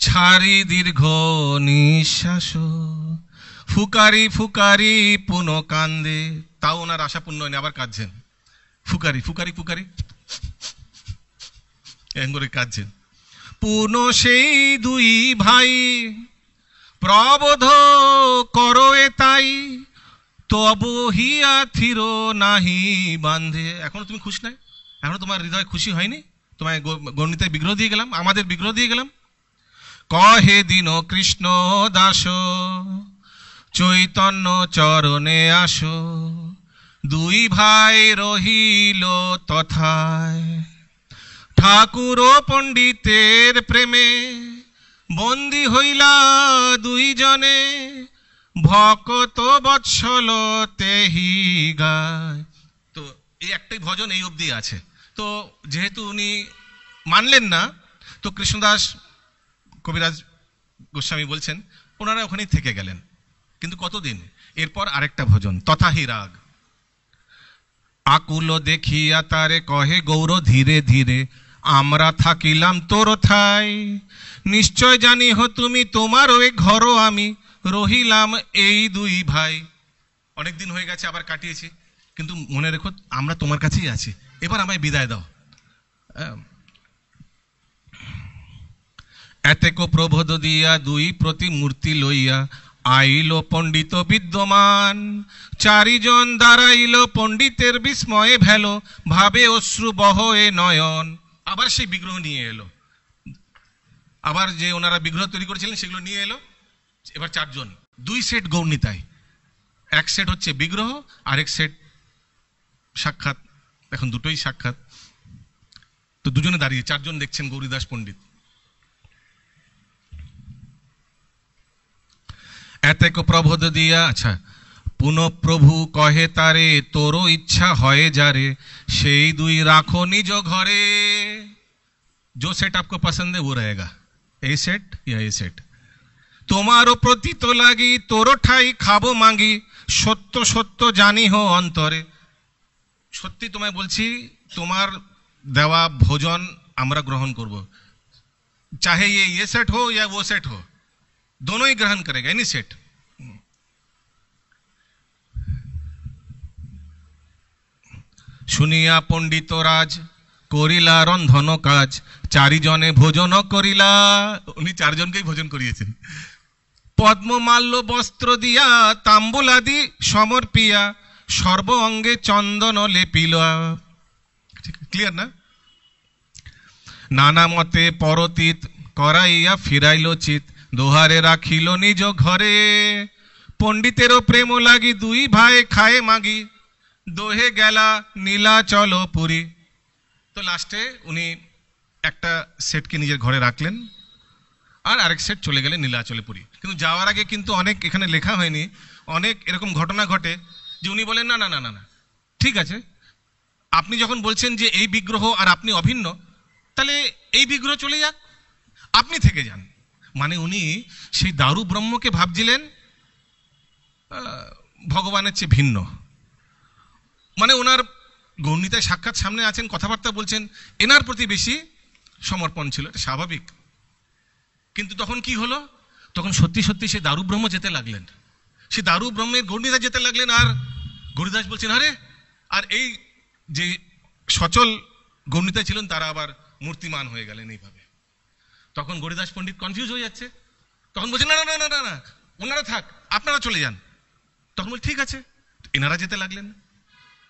ছাড়ি দীর্ঘ নিঃশ্বাস, ফুকারি ফুকারি পুনঃ কান্দে। তাও ওনার আশা পূর্ণ হয়নি, আবার কাঁদছেন, ফুকারি ফুকারি ফুকারি এরকম করে কাঁদছেন। পুনঃ সেই 2 ভাই, প্রবোধ করো এ তাই, তবু হিয়া থির নাহি বান্ধে। এখনো তুমি খুশি নাই, এখনো তোমার হৃদয় খুশি হয়নি, তোমায় গণিতে বিগ্রহ দিয়ে গেলাম, আমাদের বিগ্রহ দিয়ে গেলাম। কহে দিন কৃষ্ণ দাস, চৈতন্য চরণে আসো, 2 ভাই রহিল তথায়, ঠাকুর ও পণ্ডিতের প্রেমে, বন্দী হইলা 2 জনে, ভকত বৎসল তেহি গায়। তো এই একটাই ভজন এই অবধি আছে। তো যেহেতু উনি মানলেন না, তো কৃষ্ণদাস কবিরাজ গোস্বামী বলছেন ওনারা ওখানেই থেকে গেলেন। কিন্তু কতদিন, এরপর আরেকটা ভজন, তথাহি রাগ। আকুল দেখিয়া তারে কহে গৌর ধীরে ধীরে, আমরা থাকিলাম তোর ঠাই, নিশ্চয় জানিহ তুমি, তোমার ওই ঘর আমি, রহিলাম এই 2 ভাই। অনেকদিন হয়ে গেছে, আবার কাটিয়েছি, কিন্তু মনে রেখো আমরা তোমার কাছেই আছি, এবার আমায় বিদায় দাও। এতেক প্রবোধ দিয়া 2 প্রতিমূর্তি লইয়া, আইল পণ্ডিত বিদ্যমান, 4 জন দাঁড়াইল পণ্ডিতের বিস্ময়ে ভেলো, ভাবে অশ্রু বহে নয়ন। আবার সেই বিগ্রহ নিয়ে এলো, আবার যে ওনারা বিগ্রহ তৈরি করেছিলেন সেগুলো নিয়ে এলো। এবার 4 জন, 2 সেট গৌণিতায়, 1 সেট হচ্ছে বিগ্রহ, আরেক সেট সাক্ষাৎ। এখন দুটোই সাক্ষাৎ। তো দুজনে দাঁড়িয়ে 4 জন দেখছেন গৌরীদাস পণ্ডিত। এতেক প্রবোধ দিয়া, আচ্ছা, পুনঃ প্রভু কহে তারে তোরো ইচ্ছা হয় যারে সেই দুই রাখো নিজ ঘরে। जो सेट आपको पसंद है वो रहेगा, ए सेट या ए सेट। তোমারও প্রতীত লাগি তোরো ঠাই খাবো মাগি সত্য সত্য জানি হো অন্তরে। সত্যি তোমায় বলছি, তোমার দেওয়া ভোজন আমরা গ্রহণ করব, चाहे ये सेट हो या वो सेट हो, दोनों ही ग्रहण करेगा, एनी सेट। শুনিয়া পণ্ডিত রাজ করিলা রন্ধন কাজ চারিজনে ভোজন করিলা। উনি চারজনকেই ভোজন করিয়েছেন। পদ্মমাল্য বস্ত্র দিয়া তাম্বুলাদি সমর্পিয়া সর্ব অঙ্গে চন্দন লেপিলা। ক্লিয়ার না? নানা মতে পরতীত করাইয়া ফিরাইল চিত দোহারে রাখিল নিজ ঘরে। পণ্ডিতেরও প্রেম লাগি দুই ভাই খায়ে মাগি দোহে গেলা নীলাচল পুরী। তো লাস্টে উনি একটা সেটকে নিজের ঘরে রাখলেন আর আরেক সেট চলে গেলেন নীলাচলে পুরী। কিন্তু যাওয়ার আগে কিন্তু অনেক এখানে লেখা হয়নি, অনেক এরকম ঘটনা ঘটে যে উনি বলেন না না না না না, ঠিক আছে, আপনি যখন বলছেন যে এই বিগ্রহ আর আপনি অভিন্ন, তাহলে এই বিগ্রহ চলে যাক, আপনি থেকে যান। মানে উনি সেই দারু ব্রহ্মকে ভাবছিলেন ভগবানের চেয়ে ভিন্ন। মানে ওনার গৌরনীতায় সাক্ষাৎ সামনে আছেন, কথাবার্তা বলছেন, এনার প্রতি বেশি সমর্পণ ছিল, এটা স্বাভাবিক। কিন্তু তখন কি হলো, তখন সত্যি সত্যি সে দারু ব্রহ্ম যেতে লাগলেন, সে দারু ব্রহ্মের গৌরনীতা যেতে লাগলেন। আর গৌরীদাস বলছেন আরে, আর এই যে সচল গৌরনীতায় ছিলেন তারা আবার মূর্তিমান হয়ে গেলেন এইভাবে। তখন গৌরীদাস পণ্ডিত কনফিউজ হয়ে যাচ্ছে, তখন বলছেন না না না না না, ওনারা থাক, আপনারা চলে যান। তখন বল ঠিক আছে, এনারা যেতে লাগলেন।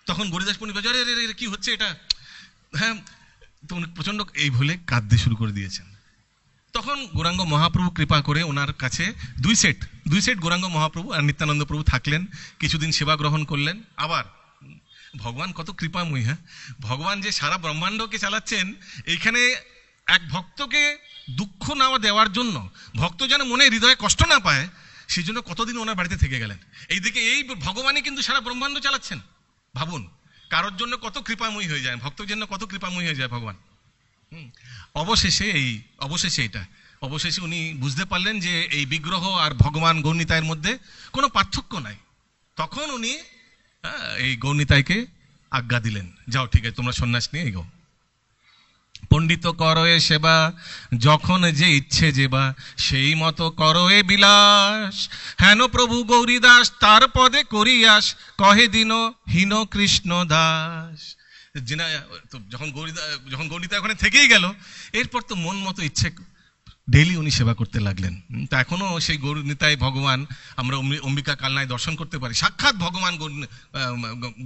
তখন গৌরীদাস পণ্ডিত বলছে আরে আরে কি হচ্ছে এটা, হ্যাঁ, তো উনি প্রচন্ড এই বলে কাঁদতে শুরু করে দিয়েছেন। তখন গৌরাঙ্গ মহাপ্রভু কৃপা করে ওনার কাছে দুই সেট গৌরাঙ্গ মহাপ্রভু আর নিত্যানন্দ প্রভু থাকলেন, কিছুদিন সেবা গ্রহণ করলেন। আবার ভগবান কত কৃপাময়ী, হ্যাঁ, ভগবান যে সারা ব্রহ্মাণ্ডকে চালাচ্ছেন, এইখানে এক ভক্তকে দুঃখ না দেওয়ার জন্য, ভক্ত যেন মনে হৃদয়ে কষ্ট না পায়, সেই জন্য কতদিন ওনার বাড়িতে থেকে গেলেন। এইদিকে এই ভগবানই কিন্তু সারা ব্রহ্মাণ্ড চালাচ্ছেন। ভাবুন কারোর জন্য কত কৃপাময়ী হয়ে যায়, ভক্তের জন্য কত কৃপাময়ী হয়ে যায় ভগবান। অবশেষে উনি বুঝতে পারলেন যে এই বিগ্রহ আর ভগবান গৌরনীতায়ের মধ্যে কোনো পার্থক্য নাই। তখন উনি এই গৌরনীতায়কে আজ্ঞা দিলেন, যাও ঠিক আছে, তোমরা সন্ন্যাস নিয়ে এগো। পণ্ডিত করয়ে সেবা যখন যে ইচ্ছে যেবা সেই মতো করয়ে বিলাস। হেন প্রভু গৌরীদাস তার পদে করিয়াস কহে দিন হীন কৃষ্ণ দাস। যখন গৌরীদা ওখানে থেকেই গেল, এরপর তো মন মতো ইচ্ছে ডেইলি উনি সেবা করতে লাগলেন। তা এখনো সেই গৌরনীতায় ভগবান আমরা অম্বিকা কালনায় দর্শন করতে পারি, সাক্ষাৎ ভগবান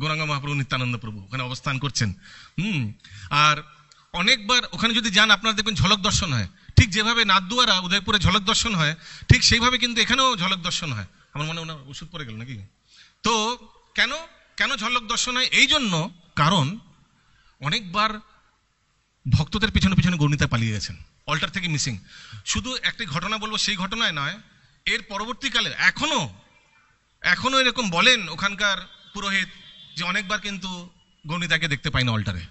গৌরাঙ্গ মহাপ্রভু নিত্যানন্দ প্রভু ওখানে অবস্থান করছেন। আর অনেকবার ওখানে যদি যান আপনারা দেখবেন ঝলক দর্শন হয়, ঠিক যেভাবে নাথদুয়ারা উদয়পুরে ঝলক দর্শন হয়, ঠিক সেইভাবে কিন্তু এখানেও ঝলক দর্শন হয়। আমার মনে ওনার ওষুধ পড়ে গেল নাকি। তো কেন ঝলক দর্শন হয়? এই জন্য, কারণ অনেকবার ভক্তদের পিছনে পিছনে গৌরনীতা পালিয়ে গেছেন, অল্টার থেকে মিসিং। শুধু একটি ঘটনা বলবো, সেই ঘটনায় নয়, এর পরবর্তীকালে এখনো এরকম বলেন ওখানকার পুরোহিত যে অনেকবার কিন্তু গৌরনীতাকে দেখতে পাই না অল্টারে।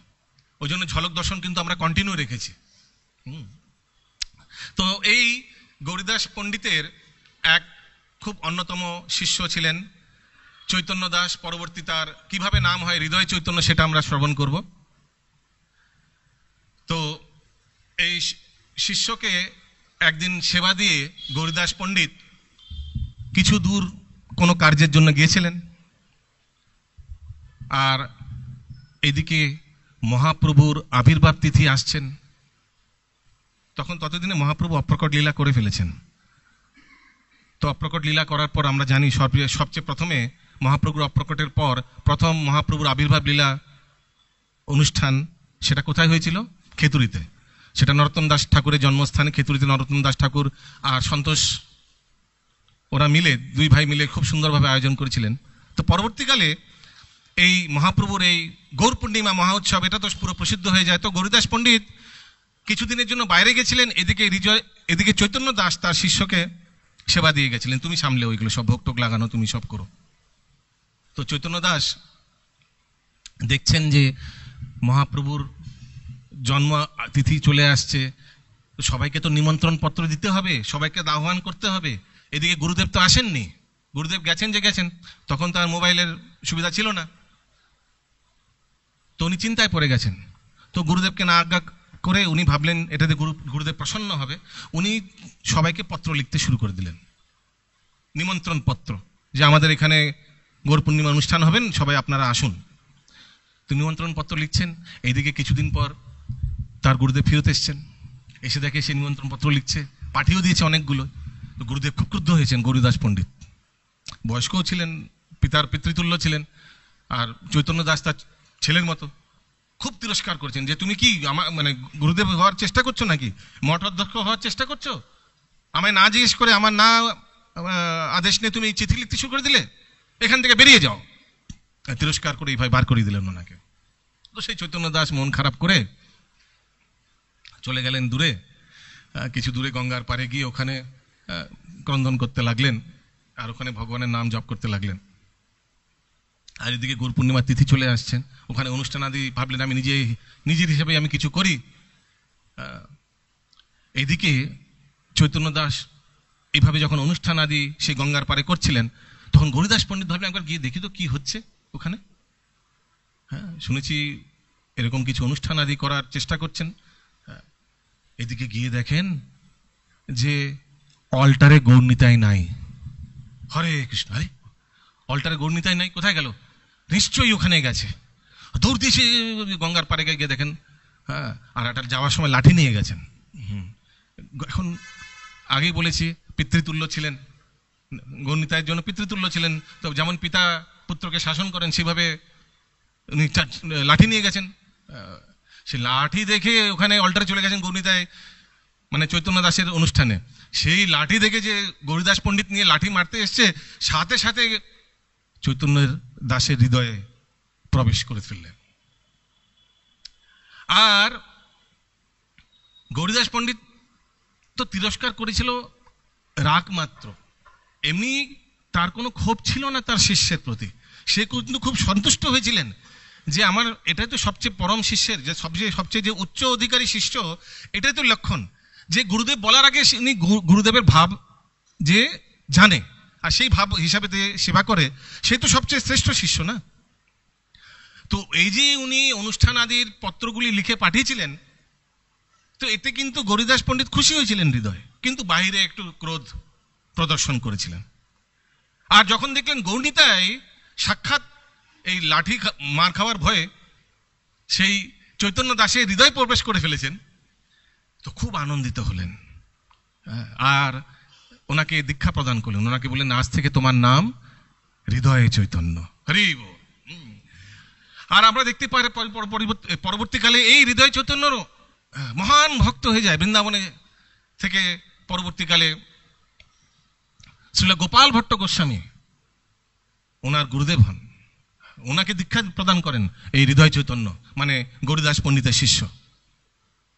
ওই জন্য ঝলক দর্শন কিন্তু আমরা কন্টিনিউ রেখেছি। তো এই গৌরীদাস পণ্ডিতের এক খুব অন্যতম শিষ্য ছিলেন চৈতন্য দাস। পরবর্তী তার কিভাবে নাম হয় হৃদয় চৈতন্য, সেটা আমরা শ্রবণ করব। তো এই শিষ্যকে একদিন সেবা দিয়ে গৌরীদাস পণ্ডিত কিছু দূর কোনো কার্যের জন্য গিয়েছিলেন, আর এদিকে মহাপ্রভুর আবির্ভাব তিথি আসছেন। ততদিনে মহাপ্রভু অপ্রকট লীলা করে ফেলেছেন। তো অপ্রকট লীলা করার পর আমরা জানি সবচেয়ে প্রথমে মহাপ্রভুর অপ্রকটের পর প্রথম মহাপ্রভুর আবির্ভাব লীলা অনুষ্ঠান সেটা কোথায় হয়েছিল? খেতুরিতে। সেটা নরোত্তম দাস ঠাকুরের জন্মস্থানে খেতুরিতে নরোত্তম দাস ঠাকুর আর সন্তোষ ওরা মিলে, দুই ভাই মিলে খুব সুন্দরভাবে আয়োজন করেছিলেন। তো পরবর্তীকালে এই মহাপ্রভুর এই গৌর পূর্ণিমা মহা উৎসব, এটা তো পুরো প্রসিদ্ধ হয়ে যায়। তো গৌরীদাস পণ্ডিত কিছুদিনের জন্য বাইরে গেছিলেন, এদিকে চৈতন্য দাস তার শিষ্যকে সেবা দিয়ে গেছিলেন, তুমি সামলে ওইগুলো সব ভোগ টোক লাগানো তুমি সব করো। তো চৈতন্য দাস দেখছেন যে মহাপ্রভুর জন্ম তিথি চলে আসছে, সবাইকে তো নিমন্ত্রণ পত্র দিতে হবে, সবাইকে আহ্বান করতে হবে। এদিকে গুরুদেব তো আসেননি, গুরুদেব গেছেন যে গেছেন, তখন তো আর মোবাইলের সুবিধা ছিল না। তো উনি চিন্তায় পড়ে গেছেন। তো গুরুদেবকে না আজ্ঞা করে উনি ভাবলেন এটাতে গুরুদেব প্রসন্ন হবে, উনি সবাইকে পত্র লিখতে শুরু করে দিলেন, নিমন্ত্রণ পত্র, যে আমাদের এখানে গৌর পূর্ণিমা অনুষ্ঠান হবেন, সবাই আপনারা আসুন। তো নিমন্ত্রণ পত্র লিখছেন। এইদিকে কিছুদিন পর তার গুরুদেব ফেরত এসছেন, এসে দেখে সে নিমন্ত্রণ পত্র লিখছে, পাঠিয়েও দিয়েছে অনেকগুলো। তো গুরুদেব খুব ক্রুদ্ধ হয়েছেন। গৌরীদাস পণ্ডিত বয়স্কও ছিলেন, পিতার পিতৃতুল্য ছিলেন, আর চৈতন্য দাস তার ছেলের মতো। খুব তিরস্কার করছেন যে তুমি কি আমার মানে গুরুদেব হওয়ার চেষ্টা করছো নাকি, মঠ অধ্যক্ষ হওয়ার চেষ্টা করছো, আমায় না জিজ্ঞেস করে আমার না আদেশ নিয়ে তুমি চিঠি লিখতে শুরু করে দিলে, এখান থেকে বেরিয়ে যাও। তিরস্কার করে এইভাবে বার করিয়ে দিলেন ওনাকে। তো সেই চৈতন্য দাস মন খারাপ করে চলে গেলেন দূরে, কিছু দূরে গঙ্গার পাড়ে গিয়ে ওখানে ক্রন্দন করতে লাগলেন, আর ওখানে ভগবানের নাম জপ করতে লাগলেন। আর এদিকে গৌর পূর্ণিমার তিথি চলে আসছেন, ওখানে অনুষ্ঠান আদি ভাবলেন আমি নিজের হিসেবে আমি কিছু করি। এদিকে চৈতন্য দাস এইভাবে যখন অনুষ্ঠান আদি সেই গঙ্গার পাড়ে করছিলেন, তখন গৌরীদাস পণ্ডিত ভাবলেন একবার গিয়ে দেখি তো কি হচ্ছে ওখানে। হ্যাঁ, শুনেছি এরকম কিছু অনুষ্ঠান আদি করার চেষ্টা করছেন। এদিকে গিয়ে দেখেন যে অল্টারে গৌরনিতাই নাই। হরে কৃষ্ণ, আরে অল্টারে গৌরনিতাই নাই, কোথায় গেল? নিশ্চয়ই ওখানে গেছে। দৌড় দিয়ে সে গঙ্গার পাড়ে গিয়ে দেখেন, হ্যাঁ, আর একটা যাওয়ার সময় লাঠি নিয়ে গেছেন। এখন আগেই বলেছি পিতৃতুল্য ছিলেন, গৌরনিতাইয়ের জন্য পিতৃতুল্য ছিলেন। তো যেমন পিতা পুত্রকে শাসন করেন, সেভাবে উনি লাঠি নিয়ে গেছেন। সে লাঠি দেখে ওখানে অল্টারে চলে গেছেন গৌরনিতাই, মানে চৈতন্য দাসের অনুষ্ঠানে। সেই লাঠি দেখে যে গৌরীদাস পণ্ডিত নিয়ে লাঠি মারতে এসছে, সাথে সাথে চৈতন্যের দাসের হৃদয়ে প্রবেশ করে ফেললেন। আর গৌরীদাস পণ্ডিত তো তিরস্কার করেছিল রাগ মাত্র, এমনি তার কোনো ক্ষোভ ছিল না তার শিষ্যের প্রতি। সে কিন্তু খুব সন্তুষ্ট হয়েছিলেন যে আমার এটাই তো সবচেয়ে পরম শিষ্যের, যে সবচেয়ে যে উচ্চ অধিকারী শিষ্য, এটাই তো লক্ষণ যে গুরুদেব বলার আগে উনি গুরুদেবের ভাব যে জানে, আর সেই ভাব হিসাবে সেবা করে, সেই তো সবচেয়ে শ্রেষ্ঠ শিষ্য না। তো এই যে উনি অনুষ্ঠান আদির পত্রগুলি লিখে পাঠিয়েছিলেন, তো এতে কিন্তু গৌরীদাস পণ্ডিত খুশি হয়েছিলেন হৃদয়ে, কিন্তু বাহিরে একটু ক্রোধ প্রদর্শন করেছিলেন। আর যখন দেখলেন গৌরনিতাই সাক্ষাৎ এই লাঠি মার খাওয়ার ভয়ে সেই চৈতন্য দাসের হৃদয় প্রবেশ করে ফেলেছেন, তো খুব আনন্দিত হলেন। আর ওনাকে দীক্ষা প্রদান করলেন, ওনাকে বললেন আজ থেকে তোমার নাম হৃদয়ে চৈতন্য। হরি বল। আর আমরা দেখতে পাই পরবর্তীকালে এই হৃদয় চৈতন্যরও মহান ভক্ত হয়ে যায়। বৃন্দাবনে থেকে পরবর্তীকালে শ্রীল গোপাল ভট্ট গোস্বামী ওনার গুরুদেব হন, ওনাকে দীক্ষা প্রদান করেন এই হৃদয় চৈতন্য, মানে গৌরীদাস পণ্ডিতের শিষ্য।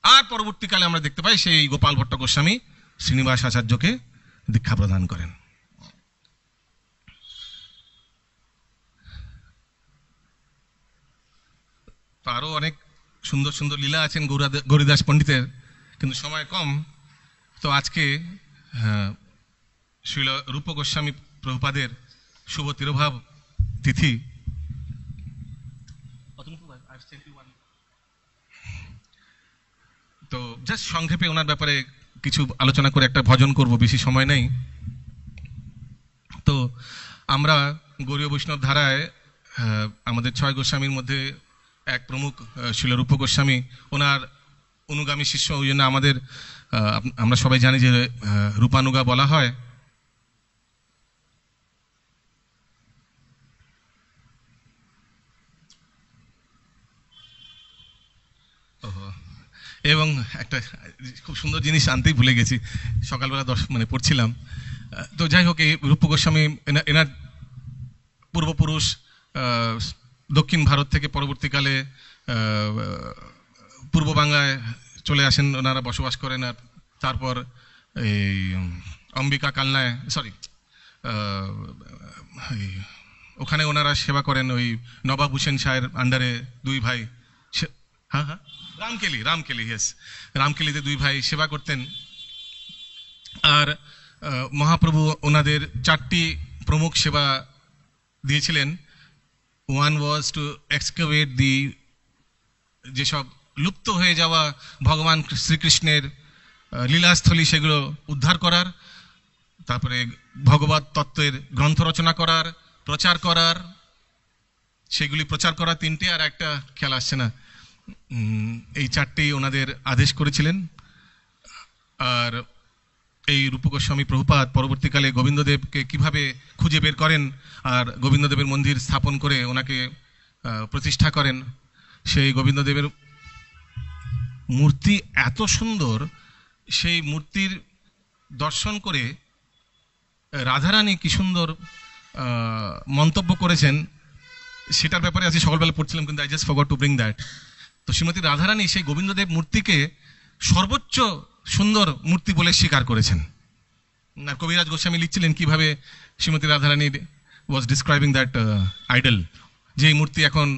আর পরবর্তীকালে আমরা দেখতে পাই সেই গোপাল ভট্ট গোস্বামী শ্রীনিবাস আচার্যকে দীক্ষা প্রদান করেন। তো আরো অনেক সুন্দর সুন্দর লীলা আছেন গৌরীদাস পণ্ডিতের, কিন্তু সময় কম। তো আজকে শ্রীল রূপ গোস্বামী প্রভুপাদের শুভ তিরোভাব তিথি। তো জাস্ট সংক্ষেপে ওনার ব্যাপারে কিছু আলোচনা করে একটা ভজন করব, বেশি সময় নেই। তো আমরা গৌড়ীয় বৈষ্ণব ধারায় আমাদের 6 গোস্বামীর মধ্যে এক প্রমুখ শ্রীল রূপ গোস্বামী, ওনার অনুগামী শিষ্য, ওই জন্য আমাদের আমরা সবাই জানি যে রূপানুগা বলা হয়। এবং একটা খুব সুন্দর জিনিস আনতেই ভুলে গেছি, সকালবেলা পড়ছিলাম। তো যাই হোক, এই রূপ গোস্বামী এনার পূর্বপুরুষ দক্ষিণ ভারত থেকে পরবর্তীকালে পূর্ব বাংলায় চলে আসেন, ওনারা বসবাস করেন। আর তারপর এই অম্বিকা কালনায়, সরি, ওখানে ওনারা সেবা করেন ওই নবাব হুসেন শাহের আন্ডারে দুই ভাই। হ্যাঁ হ্যাঁ, রামকেলি, রামকেলি, ইয়েস, রামকেলিতে দুই ভাই সেবা করতেন। আর মহাপ্রভু ওনাদের চারটি প্রমুখ সেবা দিয়েছিলেন। ওয়ান ওয়াজ টু এক্সকাভেট দি, যেসব লুপ্ত হয়ে যাওয়া ভগবান শ্রীকৃষ্ণের লীলাস্থলী সেগুলো উদ্ধার করার, তারপরে ভগবত তত্ত্বের গ্রন্থ রচনা করার, প্রচার করার, সেগুলি প্রচার করা তিনটে, আর একটা খেয়াল আসছে না, এই চারটেই ওনাদের আদেশ করেছিলেন। আর এই রূপ গোস্বামী প্রভুপাদ পরবর্তীকালে গোবিন্দদেবকে কিভাবে খুঁজে বের করেন আর গোবিন্দদেবের মন্দির স্থাপন করে ওনাকে প্রতিষ্ঠা করেন। সেই গোবিন্দদেবের মূর্তি এত সুন্দর, সেই মূর্তির দর্শন করে রাধারানী কি সুন্দর মন্তব্য করেছেন, সেটার ব্যাপারে আজকে সকালবেলা পড়ছিলাম, কিন্তু I just forgot to bring that. তো শ্রীমতী রাধারানী সেই গোবিন্দদেব মূর্তিকে সর্বোচ্চ সুন্দর মূর্তি বলে স্বীকার করেছেন। আর কবিরাজ গোস্বামী লিখছিলেন কিভাবে শ্রীমতী রাধারানী ওয়াজ ডিসক্রাইবিং দ্যাট আইডল, যে মূর্তি এখন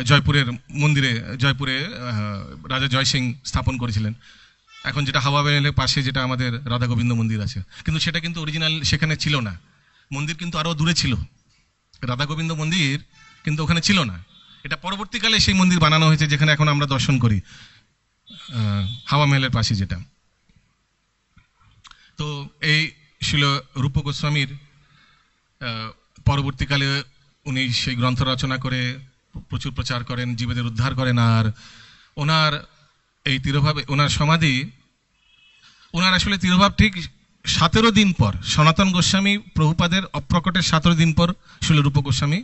জয়পুরের মন্দিরে, জয়পুরে রাজা জয় সিং স্থাপন করেছিলেন, এখন যেটা হাওয়া মহলের পাশে যেটা আমাদের রাধা গোবিন্দ মন্দির আছে, কিন্তু সেটা কিন্তু অরিজিনাল সেখানে ছিল না। মন্দির কিন্তু আরও দূরে ছিল, রাধা গোবিন্দ মন্দির কিন্তু ওখানে ছিল না। এটা পরবর্তীকালে সেই মন্দির বানানো হয়েছে যেখানে এখন আমরা দর্শন করি, হাওয়া মহলের পাশে যেটা। তো এই ছিল রূপ গোস্বামীর, পরবর্তীকালে উনি সেই গ্রন্থ রচনা করে প্রচুর প্রচার করেন, জীবদের উদ্ধার করেন। আর ওনার এই তিরোভাবে, ওনার সমাধি, ওনার আসলে তিরোভাব ঠিক 17 দিন পর, সনাতন গোস্বামী প্রভুপাদের অপ্রকটের 17 দিন পর আসলে রূপ গোস্বামী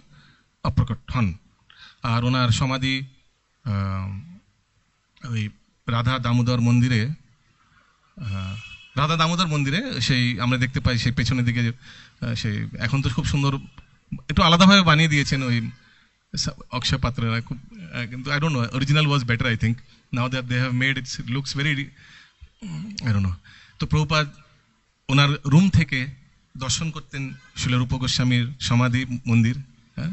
অপ্রকট হন। আর ওনার সমাধি ওই রাধা দামোদর মন্দিরে, রাধা দামোদর মন্দিরে সেই আমরা দেখতে পাই সেই পেছনের দিকে, সেই এখন তো খুব সুন্দর একটু আলাদাভাবে বানিয়ে দিয়েছেন ওই অক্ষয় পাত্ররা, খুব, কিন্তু I don't know, original was better I think, now that they have made its looks very, I don't know. তো প্রভুপাদ ওনার রুম থেকে দর্শন করতেন শিল রূপ গোস্বামীর সমাধি মন্দির। হ্যাঁ,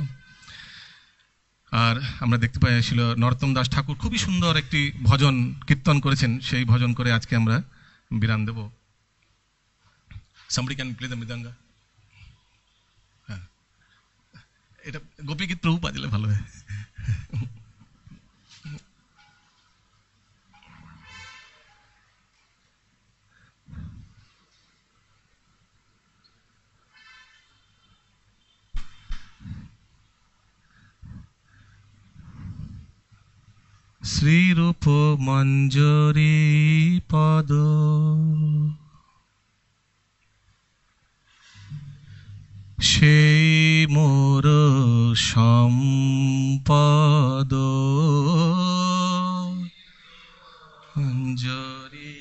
আর আমরা দেখতে পাই ছিল নরোত্তম দাস ঠাকুর খুবই সুন্দর একটি ভজন কীর্তন করেছেন, সেই ভজন করে আজকে আমরা বিরাম দেব। somebody can play the মৃদঙ্গ। হ্যাঁ, এটা গোপী গীত প্রভুপাদ দিলে ভালো হয়। শ্রীরূপ মঞ্জরি পদ, সেই মোর সম্পদ, মঞ্জরি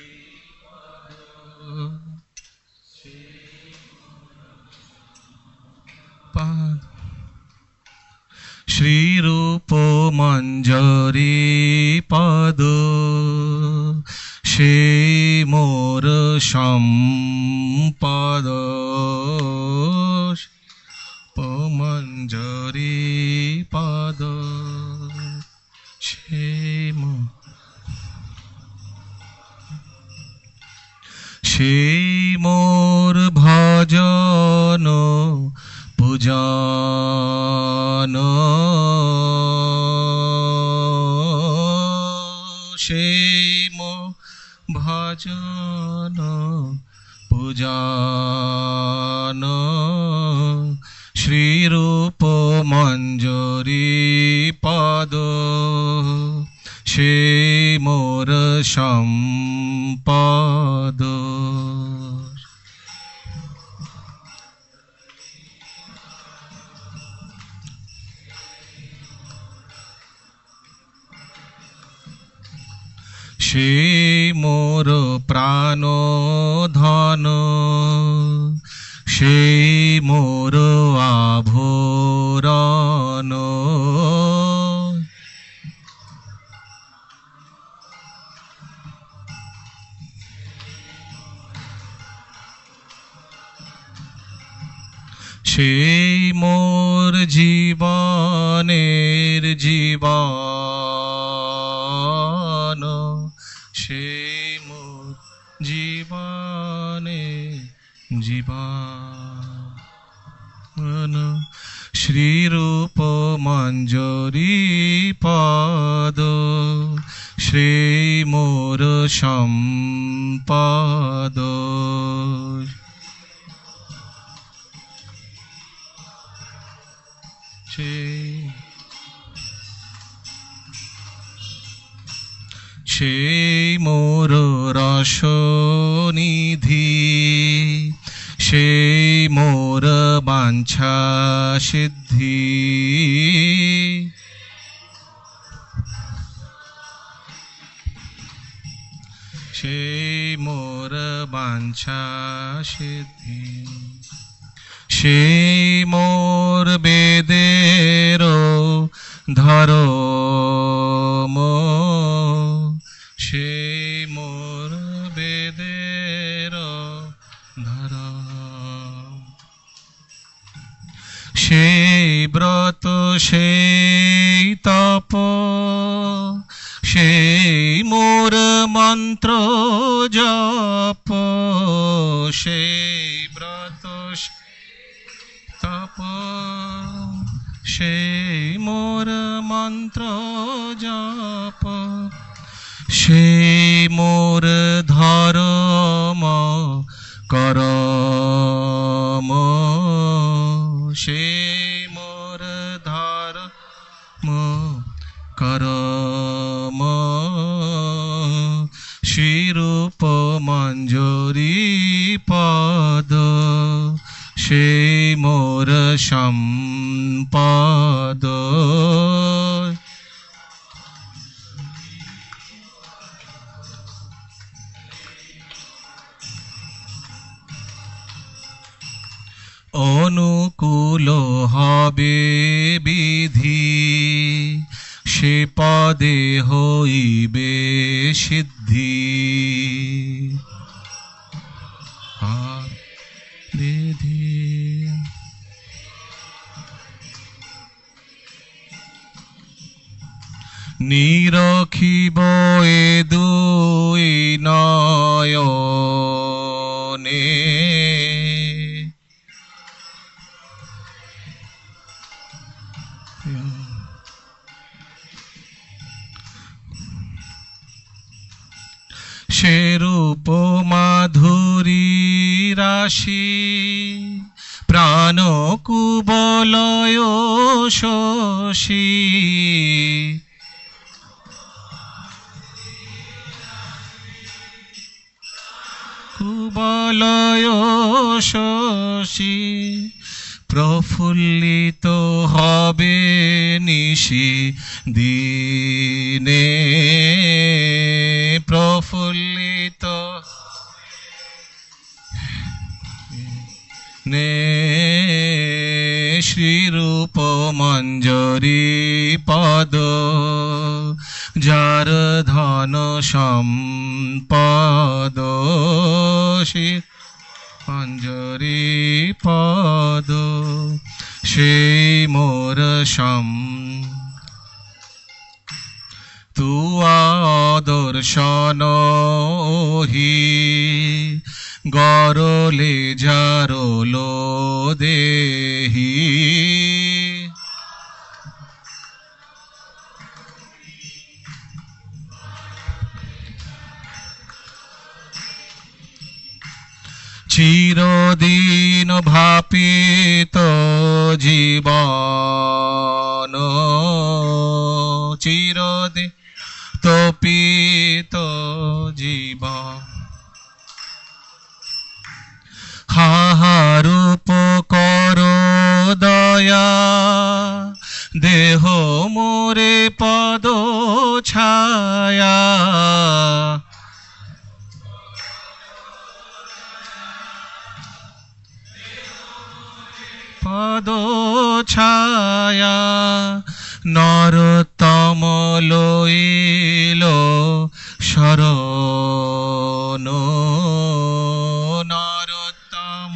পদ, শ্রীরূপ মঞ্জরি পদ, সেই মোর সম্পদ, মঞ্জরি পদ, সেই মোর ভজন পূজন, সেই মোর ভজন পূজন, শ্রীরূপ মঞ্জরি পদ, সেই মোর সম্পদ। সেই মোর প্রাণ ধন, সেই মোর আভরণ, জীবনের জীবন, সেই মোর জীবনে জীবন। শ্রীরূপ মঞ্জরি পদ, সেই মোর সম্পদ। সেই মোর রসনিধি, সেই মোর বাঞ্ছা সিদ্ধি। সেই মোর বাঞ্ছা সিদ্ধি, সেই মোর বেদের ধর্ম, সেই মোর বেদের ধর্ম। সেই ব্রত সেই তপ, সেই মোর মন্ত্র জপ। সেই ব্রত তপ, সেই মোর মন্ত্র জপ। সেই মোর ধর্ম করম, সেই মোর ধর্ম করম। শ্রীরূপ মঞ্জরি পদ, সেই মোর সম্পদ। অনুকূল হবে বিধি, সে পদে হইবে সিদ্ধি। বিধি নিরখিব এ দুই নয়নে, সেরূপ মাধুরী রাশি প্রাণ কুবলয় শশী। কুবলয় শশী প্রফুল্লিত হবে নিশি দিনে, প্রফুল্লিত নে। শ্রীরূপ মঞ্জরি পদ, যার ধন সম্পদ। শ্রী মঞ্জরি পদ, সেই মোর তুয়া দর্শন হি, গরলে ঝারলো দেহি। চিরদিন ভাপিত জীবন, চিরদিন তপিত জীবন। হাহারূপ কর দয়া, দেহ মোরে পদ ছায়া। পদ ছায়া নরতম লইল শরণ, নরতম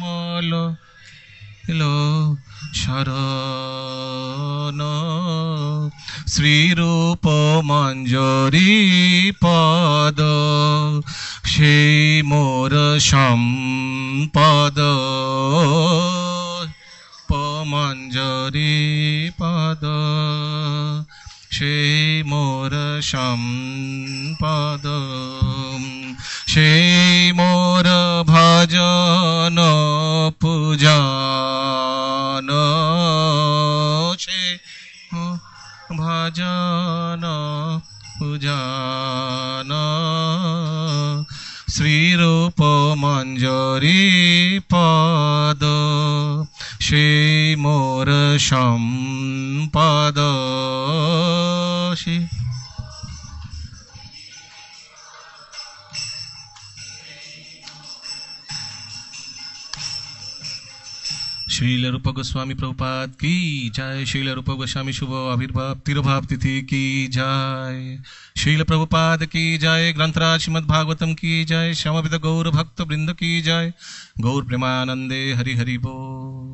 লইল শরণ। শ্রীরূপ মঞ্জরি পদ সেই মোর সম্পদ মঞ্জরি পদ সেই মোর সম্পদ সেই মোর ভজন পূজন সে ভজন পূজন শ্রীরূপ মঞ্জরি পদ সেই মোর সম্পদ श्रील रूप गोस्वामी प्रभुपाद की जय। श्रील रूप गोस्वामी शुभ आविर्भाव तिरुभाव तिथि की जय। श्रील प्रभुपाद की जय। ग्रंथराज श्रीमद् भागवतम की जय। श्यामविद गौर भक्त वृंद की जय। गौर प्रेमानंदे हरि हरि बोल।